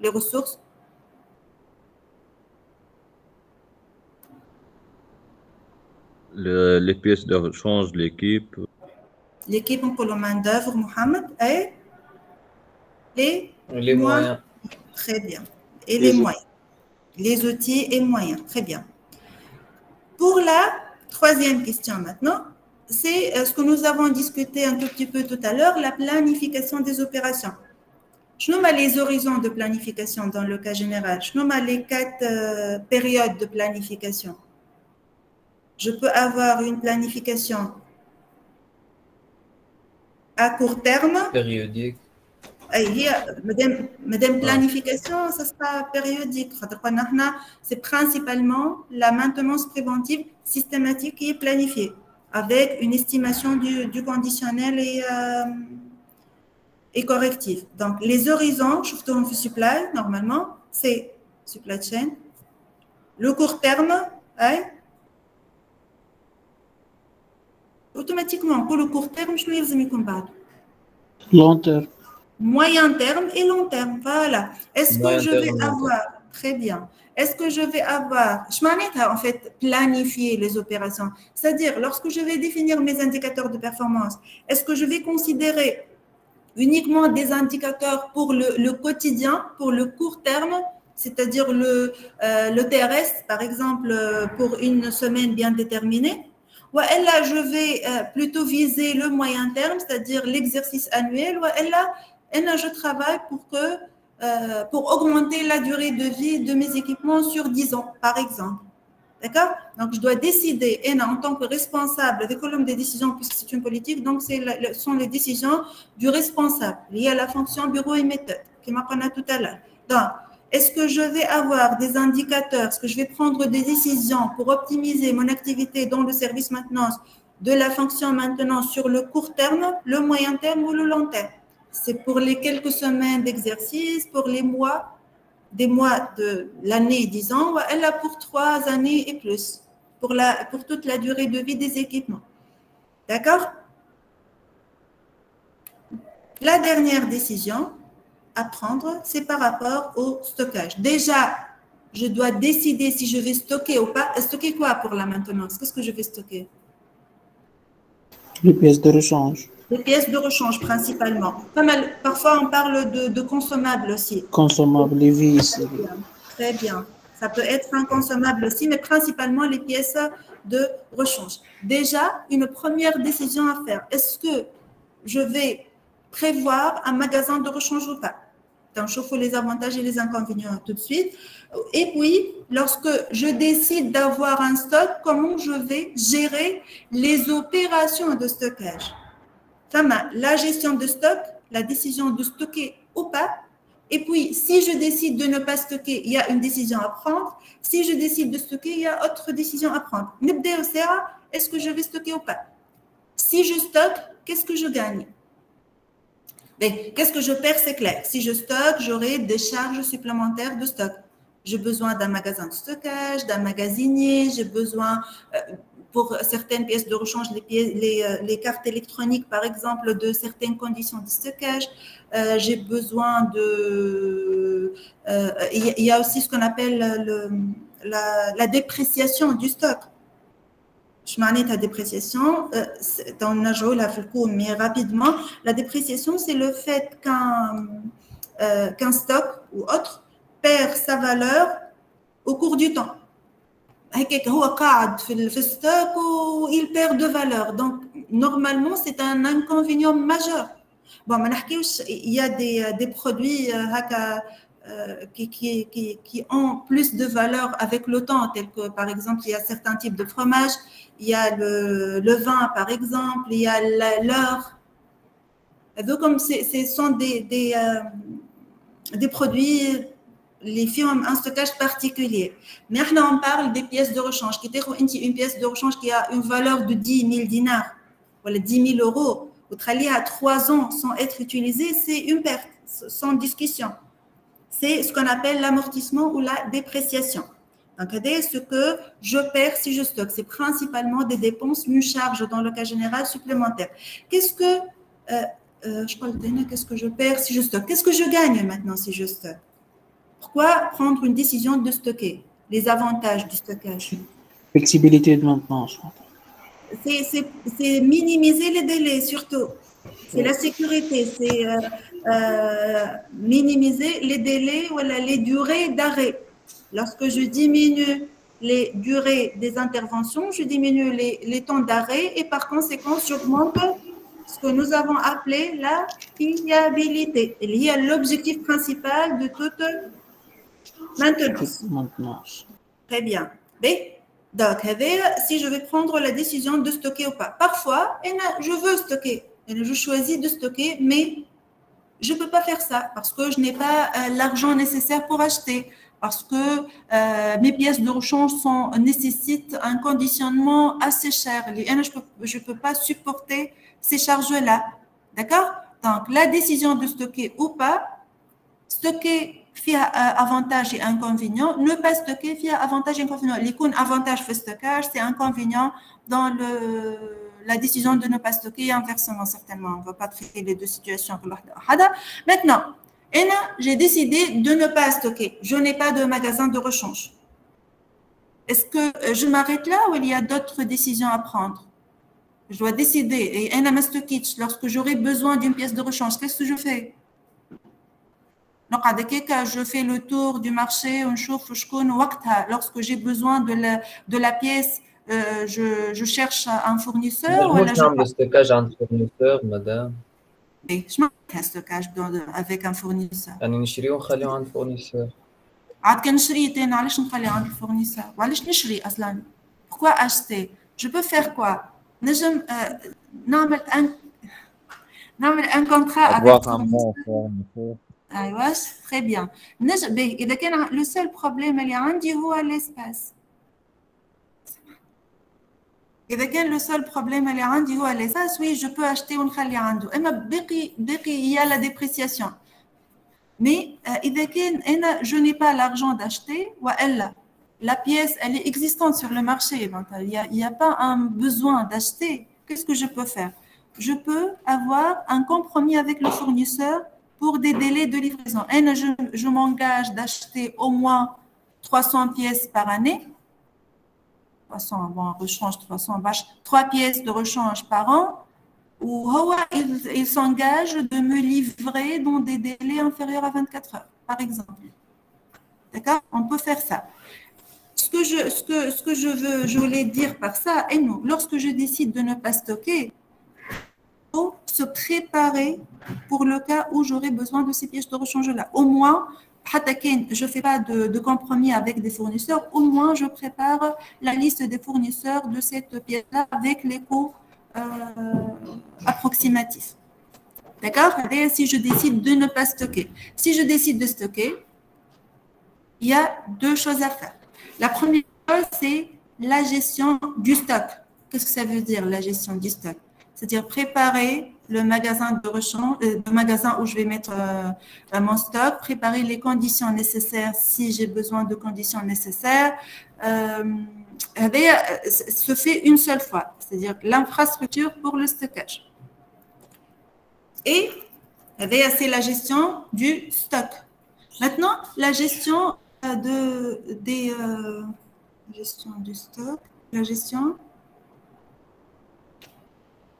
les ressources. Les pièces de rechange, l'équipe. L'équipe pour le main d'œuvre, Mohamed, et Les moyens. Très bien. Et les moyens. Les outils et moyens. Très bien. Pour la troisième question maintenant, c'est ce que nous avons discuté un tout petit peu tout à l'heure, la planification des opérations. Je nomme les horizons de planification dans le cas général. Je nomme les 4 périodes de planification. Je peux avoir une planification à court terme. Périodique. Madame planification, ça sera périodique. C'est principalement la maintenance préventive systématique qui est planifiée avec une estimation du conditionnel et correctif. Donc, les horizons, je vous supply, normalement, c'est supply chain. Le court terme, automatiquement, pour le court terme, je vais long terme. Moyen terme et long terme, voilà. Est-ce que Moyen je vais terme, long avoir, très bien, est-ce que je vais avoir, je m'en ai en fait planifier les opérations, c'est-à-dire lorsque je vais définir mes indicateurs de performance, est-ce que je vais considérer uniquement des indicateurs pour le quotidien, pour le court terme, c'est-à-dire le TRS, par exemple, pour une semaine bien déterminée, ou là, je vais plutôt viser le moyen terme, c'est-à-dire l'exercice annuel, ou là, je travaille pour augmenter la durée de vie de mes équipements sur 10 ans, par exemple. D'accord? Donc, je dois décider, en tant que responsable des colonnes des décisions, puisque c'est une politique, donc ce sont les décisions du responsable liées à la fonction bureau et méthode, qui m'a parlé tout à l'heure. Donc, est-ce que je vais avoir des indicateurs, est-ce que je vais prendre des décisions pour optimiser mon activité dans le service maintenance de la fonction maintenance sur le court terme, le moyen terme ou le long terme? C'est pour les quelques semaines d'exercice, pour les mois, des mois de l'année, disons, ou elle a pour 3 années et plus. pour toute la durée de vie des équipements. D'accord? La dernière décision à prendre, c'est par rapport au stockage. Déjà, je dois décider si je vais stocker ou pas. Stocker quoi pour la maintenance? Qu'est-ce que je vais stocker? Les pièces de rechange. Les pièces de rechange principalement. Parfois, on parle de consommables aussi. Consommables, les vis. Très bien. Ça peut être un consommable aussi, mais principalement les pièces de rechange. Déjà, une première décision à faire. Est-ce que je vais prévoir un magasin de rechange ou pas? Donc, je fais les avantages et les inconvénients tout de suite. Et puis, lorsque je décide d'avoir un stock, comment je vais gérer les opérations de stockage? La gestion de stock, la décision de stocker ou pas. Et puis, si je décide de ne pas stocker, il y a une décision à prendre. Si je décide de stocker, il y a autre décision à prendre. Est-ce que je vais stocker ou pas? Si je stocke, qu'est-ce que je gagne? Qu'est-ce que je perds, c'est clair. Si je stocke, j'aurai des charges supplémentaires de stock. J'ai besoin d'un magasin de stockage, d'un magasinier, j'ai besoin, pour certaines pièces de rechange, les cartes électroniques, par exemple, de certaines conditions de stockage. J'ai besoin de... Il y a aussi ce qu'on appelle la dépréciation du stock. Je m'en ai ta dépréciation, mais rapidement, la dépréciation, c'est le fait qu'un stock ou autre perd sa valeur au cours du temps. Il perd de valeur. Donc, normalement, c'est un inconvénient majeur. Bon, il y a des produits qui ont plus de valeur avec le temps, tels que, par exemple, il y a certains types de fromages, il y a le vin, par exemple, il y a l'or. Comme ce sont des produits, les filles ont un stockage particulier. Mais là, on parle des pièces de rechange. Une pièce de rechange qui a une valeur de 10 000 dinars, ou 10 000 euros, ou à 3 ans sans être utilisée, c'est une perte, sans discussion. C'est ce qu'on appelle l'amortissement ou la dépréciation. Donc, ce que je perds si je stocke, c'est principalement des dépenses, une charge dans le cas général supplémentaire. Qu'est-ce que je perds si je stocke? Qu'est-ce que je gagne maintenant si je stocke? Pourquoi prendre une décision de stocker? Les avantages du stockage. Flexibilité de maintenance. C'est minimiser les délais surtout. C'est la sécurité, c'est minimiser les délais ou les durées d'arrêt. Lorsque je diminue les durées des interventions, je diminue les temps d'arrêt et par conséquent, j'augmente ce que nous avons appelé la fiabilité. Il y a l'objectif principal de toute maintenance. Très bien. Donc, si je vais prendre la décision de stocker ou pas. Parfois, je veux stocker. Je choisis de stocker, mais je ne peux pas faire ça parce que je n'ai pas l'argent nécessaire pour acheter, parce que mes pièces de rechange nécessitent un conditionnement assez cher. Je ne peux pas supporter ces charges-là. D'accord? Donc, la décision de stocker ou pas, stocker via avantage et inconvénient, ne pas stocker via avantage et inconvénient. Les avantages fait stockage, c'est inconvénient dans la décision de ne pas stocker et inversement, certainement. On ne va pas traiter les deux situations. Maintenant, j'ai décidé de ne pas stocker. Je n'ai pas de magasin de rechange. Est-ce que je m'arrête là ou il y a d'autres décisions à prendre? Je dois décider. Et lorsque j'aurai besoin d'une pièce de rechange, qu'est-ce que je fais? Je fais le tour du marché, lorsque j'ai besoin de la pièce, je cherche un fournisseur. Le stockage entre fournisseurs, madame. Je m'en un stockage avec un fournisseur. نشري ونخليه عند fournisseur. عاد كنشري تاني علاش نخليه عند الفورنيسور وعلاش نشري اصلا؟ Pourquoi acheter? Je peux faire quoi? نجم نعمل un contrat avec fournisseur. ايوا très bien. اذا كان le seul problème اللي عندي هو l'espace. إذا كان le seul problème اللي عندي هو l'espace, oui, je peux acheter ونخلي عنده. أما باقي il y a la dépréciation. Mais إذا كان أنا je n'ai pas l'argent d'acheter وإلا la pièce, elle est existante sur le marché. Donc, il n'y a pas un besoin d'acheter. Qu'est-ce que je peux faire? Je peux avoir un compromis avec le fournisseur pour des délais de livraison. Et je m'engage d'acheter au moins 300 pièces par année. 300, bon, rechange 300, 3 pièces de rechange par an. Ou il s'engage de me livrer dans des délais inférieurs à 24 heures, par exemple. D'accord? On peut faire ça. Ce que je voulais dire par ça, et nous, lorsque je décide de ne pas stocker, il faut se préparer pour le cas où j'aurai besoin de ces pièces de rechange-là. Au moins, je ne fais pas de compromis avec des fournisseurs, au moins je prépare la liste des fournisseurs de cette pièce-là avec les coûts approximatifs. D'accord? Si je décide de ne pas stocker. Si je décide de stocker, il y a deux choses à faire. La première chose, c'est la gestion du stock. Qu'est-ce que ça veut dire, la gestion du stock? C'est-à-dire préparer le magasin de rechange, le magasin où je vais mettre mon stock, préparer les conditions nécessaires si j'ai besoin de conditions nécessaires. Se fait une seule fois, c'est-à-dire l'infrastructure pour le stockage. Et c'est la gestion du stock. Maintenant, la gestion gestion du stock, la gestion,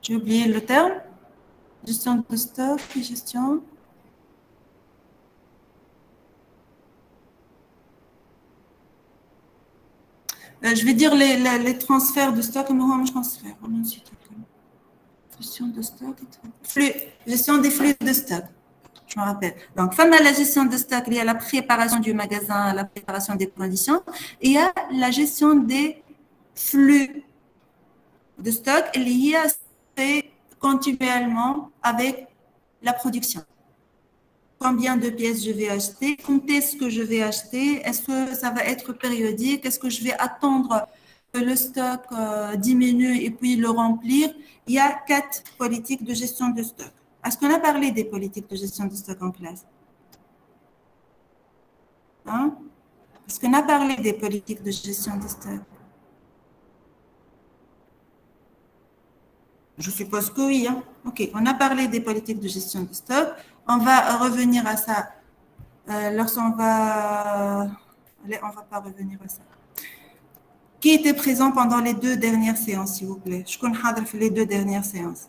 j'ai oublié le terme, gestion de stock et gestion. Je vais dire les transferts de stock, gestion de stock, gestion des flux de stock. Je me rappelle. Donc, femme à la gestion de stock, il y a la préparation du magasin, la préparation des conditions, et il y a la gestion des flux de stock, il y a fait continuellement avec la production. Combien de pièces je vais acheter, quand est-ce que je vais acheter, est-ce que ça va être périodique, est-ce que je vais attendre que le stock diminue et puis le remplir. Il y a 4 politiques de gestion de stock. Est-ce qu'on a parlé des politiques de gestion de stock en classe? Hein? Est-ce qu'on a parlé des politiques de gestion de stock? Je suppose que oui. Hein? OK, on a parlé des politiques de gestion de stock. On va revenir à ça lorsqu'on va... Allez, on ne va pas revenir à ça. Qui était présent pendant les 2 dernières séances, s'il vous plaît? Je connais les 2 dernières séances.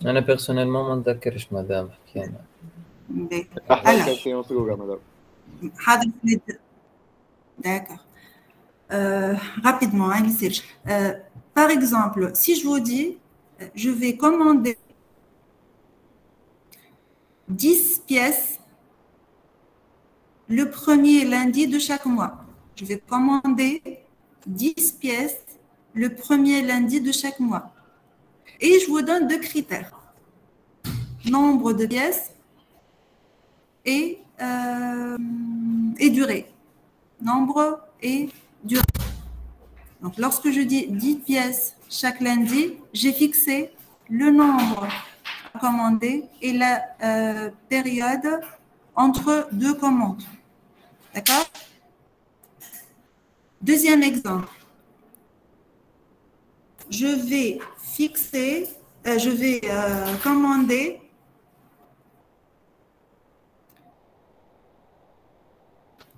أنا personnellement ما نتذكرش مدام حكينا. D'accord. Rapidement, hein, Serge. Par exemple, si je vous dis, je vais commander 10 pièces le premier lundi de chaque mois. Je vais commander 10 pièces le premier lundi de chaque mois. Et je vous donne 2 critères. Nombre de pièces et durée. Nombre et durée. Donc, lorsque je dis 10 pièces chaque lundi, j'ai fixé le nombre à commander et la période entre 2 commandes. D'accord? Deuxième exemple. Je vais fixer, commander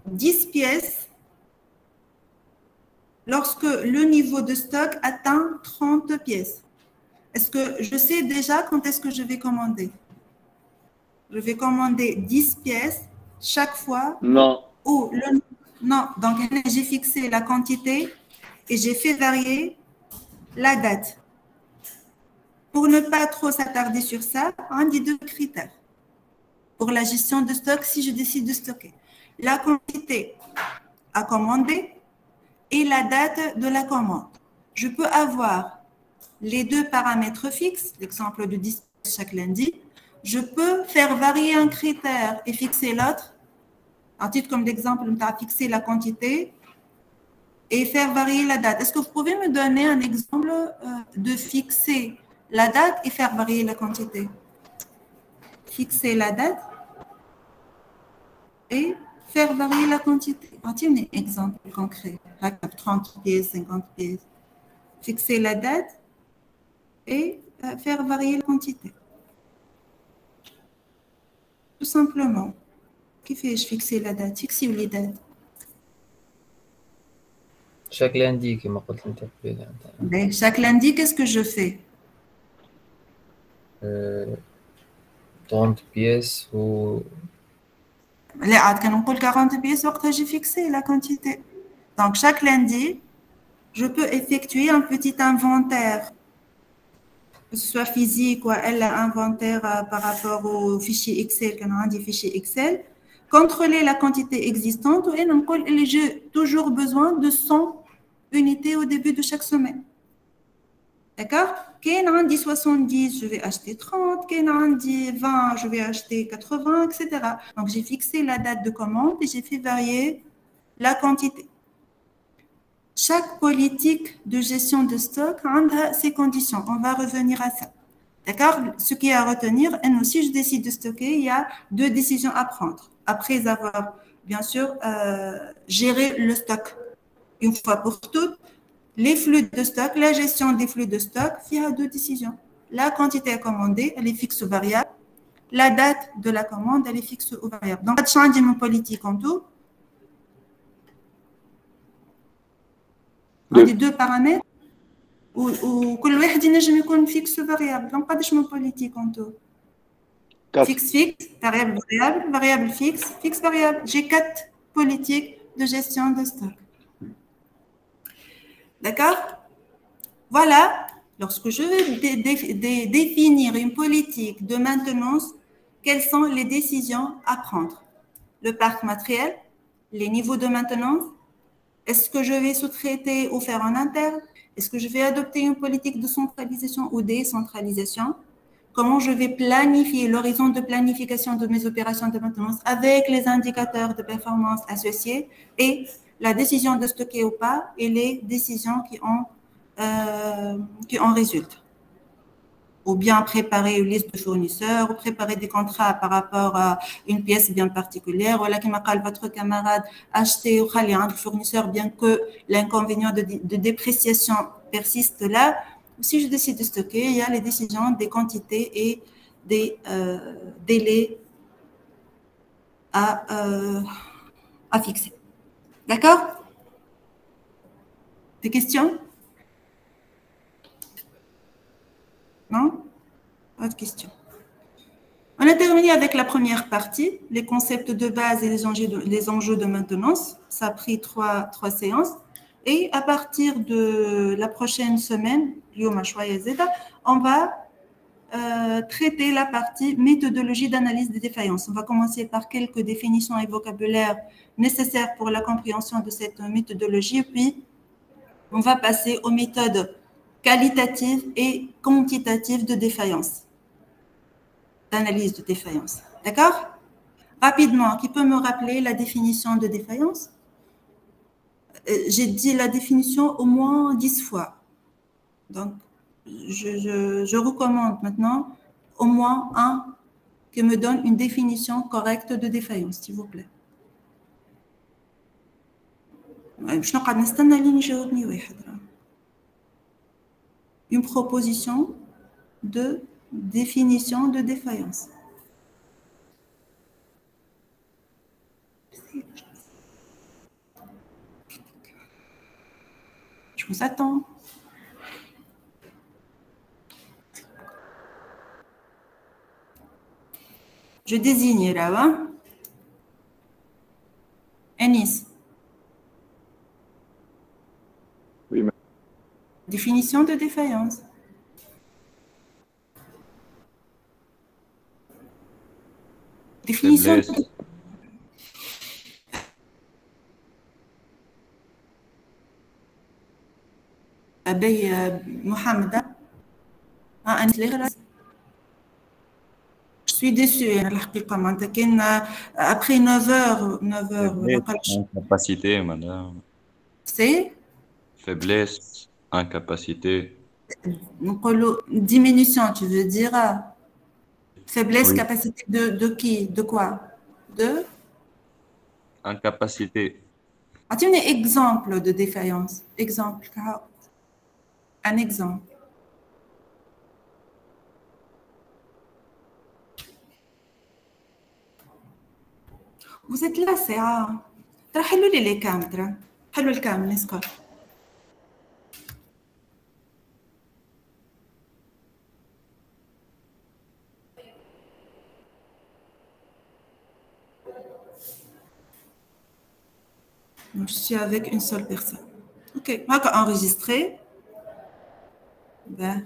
10 pièces lorsque le niveau de stock atteint 30 pièces. Est-ce que je sais déjà quand est-ce que je vais commander? Je vais commander 10 pièces chaque fois. Non. Non, donc j'ai fixé la quantité et j'ai fait varier la date. Pour ne pas trop s'attarder sur ça, on dit 2 critères. Pour la gestion de stock, si je décide de stocker. La quantité à commander et la date de la commande. Je peux avoir les 2 paramètres fixes, l'exemple de 10 chaque lundi. Je peux faire varier un critère et fixer l'autre. En titre comme d'exemple, on a fixé la quantité et faire varier la date. Est-ce que vous pouvez me donner un exemple de fixer la date et faire varier la quantité? Fixer la date et faire varier la quantité. Un exemple concret. 30 pièces, 50 pièces. Fixer la date et faire varier la quantité. Tout simplement. Qui fait-je fixer la date? Fixer les dates. Chaque lundi, qui m'a Ben, chaque lundi, qu'est-ce que je fais? 30 pièces ou Quand on colle 40 pièces, j'ai fixé la quantité. Donc, chaque lundi, je peux effectuer un petit inventaire, que ce soit physique ou un inventaire par rapport au fichier Excel, quand on a des fichiers Excel, contrôler la quantité existante et j'ai toujours besoin de 100 unités au début de chaque semaine. D'accord? Quand on dit 70, je vais acheter 30. Quand on dit 20, je vais acheter 80, etc. Donc, j'ai fixé la date de commande et j'ai fait varier la quantité. Chaque politique de gestion de stock a ses conditions. On va revenir à ça. D'accord? Ce qui est à retenir, et si je décide de stocker, il y a 2 décisions à prendre. Après avoir, bien sûr, géré le stock une fois pour toutes, les flux de stock, la gestion des flux de stock, il y a 2 décisions. La quantité à commander, elle est fixe ou variable. La date de la commande, elle est fixe ou variable. Donc, pas de changement politique en tout. On a 2 paramètres où كل واحد ينجم يكون fixe ou variable. Donc, pas de changement politique en tout. Fixe, variable, variable, variable, fixe, variable. J'ai 4 politiques de gestion de stock. D'accord? Voilà, lorsque je veux définir une politique de maintenance, quelles sont les décisions à prendre? Le parc matériel, les niveaux de maintenance, est-ce que je vais sous-traiter ou faire en interne? Est-ce que je vais adopter une politique de centralisation ou décentralisation? Comment je vais planifier l'horizon de planification de mes opérations de maintenance avec les indicateurs de performance associés et la décision de stocker ou pas et les décisions qui en résultent. Ou bien préparer une liste de fournisseurs, ou préparer des contrats par rapport à une pièce bien particulière, ou là, qui m'a dit votre camarade acheter ou khali un fournisseur, bien que l'inconvénient de dépréciation persiste là. Si je décide de stocker, il y a les décisions des quantités et des délais à fixer. D'accord? Des questions? Non? Pas de questions. On a terminé avec la première partie, les concepts de base et les enjeux de maintenance. Ça a pris trois séances. Et à partir de la prochaine semaine, on va traiter la partie méthodologie d'analyse des défaillances. On va commencer par quelques définitions et vocabulaire nécessaires pour la compréhension de cette méthodologie, puis on va passer aux méthodes qualitatives et quantitatives de défaillance, d'analyse de défaillance. D'accord? Rapidement, qui peut me rappeler la définition de défaillance? J'ai dit la définition au moins 10 fois. Donc, je recommande maintenant au moins un qui me donne une définition correcte de défaillance, s'il vous plaît. Une proposition de définition de défaillance. Je vous attends. Je désigne là-bas. Anis. Oui, mais... Définition de défaillance. Définition de... Mohamed. Je suis déçue. Après 9 heures, incapacité, madame. C'est Faiblesse, incapacité. Diminution, tu veux dire faiblesse, Oui. capacité de qui? De quoi? De incapacité. Un exemple de défaillance. Exemple. Un exemple. Vous êtes là, c'est à... حلوا لي les caméras. حلوا الكامل نسكت. Je suis avec une seule personne. Ok, on va enregistrer. Ben.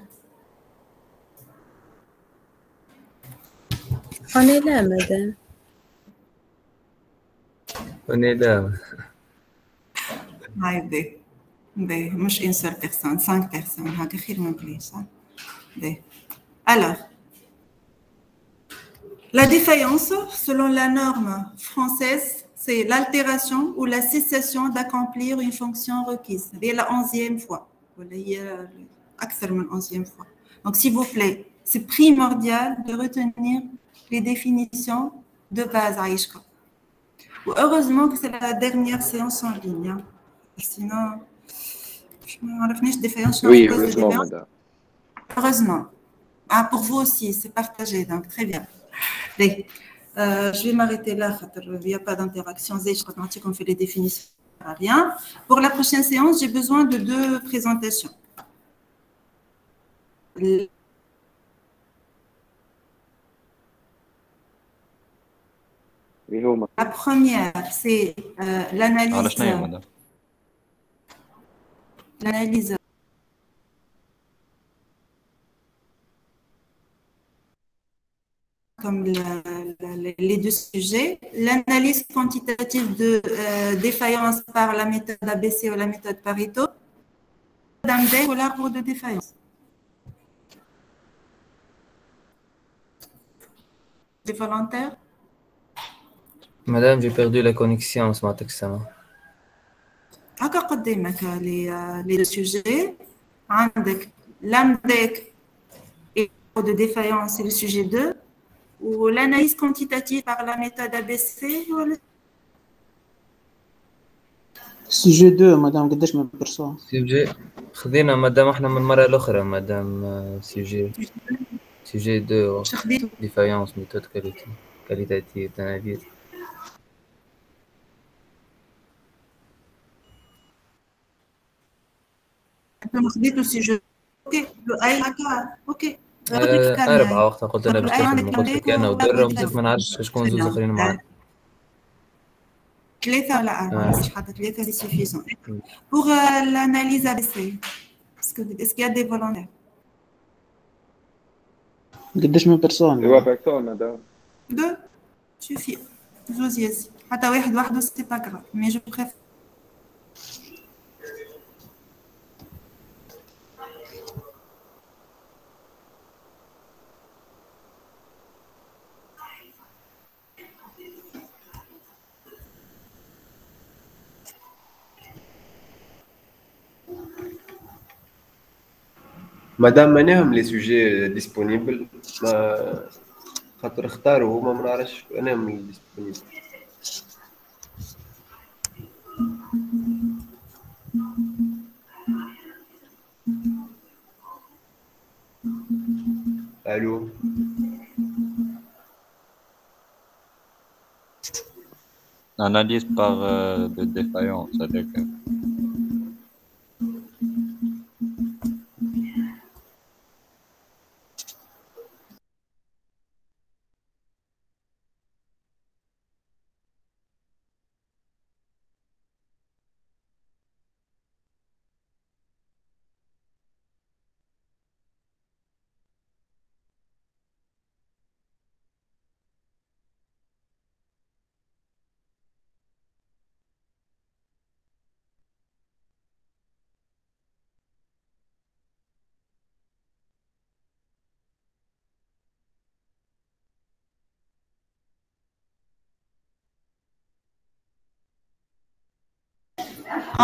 On est là, madame. On est là. مش une seule personne, 5 personnes. هكا خير من بليش. Alors, la défaillance, selon la norme française, c'est l'altération ou la cessation d'accomplir une fonction requise. C'est la 11e fois. Donc, s'il vous plaît, c'est primordial de retenir les définitions de base à Aïchka. Heureusement que c'est la dernière séance en ligne. Hein. Sinon, je ne défaillance. Oui, heureusement, madame. Heureusement. Ah, pour vous aussi, c'est partagé, donc très bien. Je vais m'arrêter là, il n'y a pas d'interaction. On fait les définitions, rien. Pour la prochaine séance, j'ai besoin de 2 présentations. La première, c'est l'analyse. Comme les 2 sujets, l'analyse quantitative de défaillance par la méthode ABC ou la méthode Pareto, ou l'arbre de défaillance. Des volontaires? Madame, j'ai perdu la connexion ce matin. Les 2 sujets, l'AMDEC et de défaillance, c'est le sujet 2. Ou l'analyse quantitative par la méthode ABC ou sujet 2 madame قداش من personne sujet خذينا مدام احنا من المره الاخرى مدام sujet 2 défaillance méthode qualitative d'analyse. خذيتوا السجل. اوكي 4 وقتها قلت انا باش تاخذ ما قلت لك انا ودره وبزاف ما نعرفش شكون زوز اخرين معاك 3 ولا 4 مش حاطه 3 c'est suffisant. Pour l'analyse ABC, est-ce qu'il y a des volontaires? قداش من personne 3 personnes, madame. 2 suffit. زوز يزي حتى واحد وحده c'est pas grave, mais je préfère. Madame, مانيهم les sujets disponibles خاطر اختاروا هما ما نعرفش مانيهم اللي disponibles. Allô. Analyse par de défaillance avec.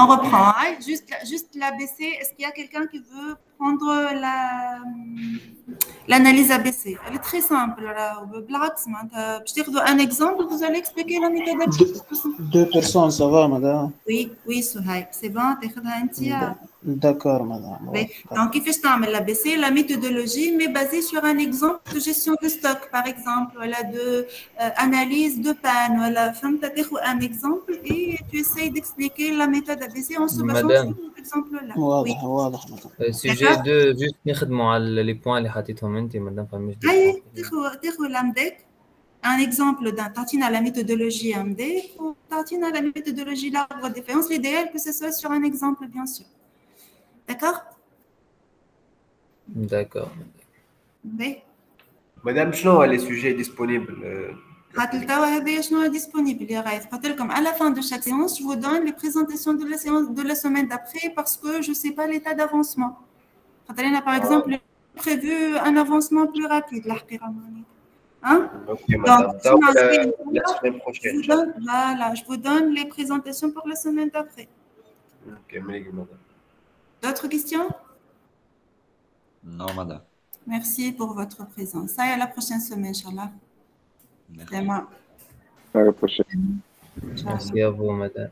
On reprend. Juste l'ABC. Est-ce qu'il y a quelqu'un qui veut prendre l'analyse ABC. Elle est très simple. Un exemple, vous allez expliquer la méthode ABC. Deux personnes, ça va, madame? Oui, oui, Souhaib. C'est bon, D'accord, madame. Oui. Donc, il fait l'ABC, la méthodologie, mais basée sur un exemple de gestion de stock, par exemple, voilà, de analyse de panne. Voilà, un exemple et tu essayes d'expliquer la méthode ABC en se basant sur cet exemple-là. Oui. Sujet 2, juste نخدموا على les points اللي حطيتهم انت مادام فهمش. تاخذ l'AMDEC, un exemple d'un tartine à la méthodologie AMDEC ou tartine à la méthodologie l'arbre de défaillance, l'idéal que ce soit sur un exemple, bien sûr. D'accord? D'accord. Oui. Madame, شنو هو les sujets disponibles? À la fin de chaque séance, je vous donne les présentations de la séance de la semaine d'après parce que je ne sais pas l'état d'avancement. Par exemple, prévu un avancement plus rapide. Hein? Ok, madame. Donc, la semaine prochaine. Je vous donne les présentations pour la semaine d'après. Ok, madame. D'autres questions? Non, madame. Merci pour votre présence. À la prochaine semaine, Inch'Allah. À la prochaine. Merci à vous, madame.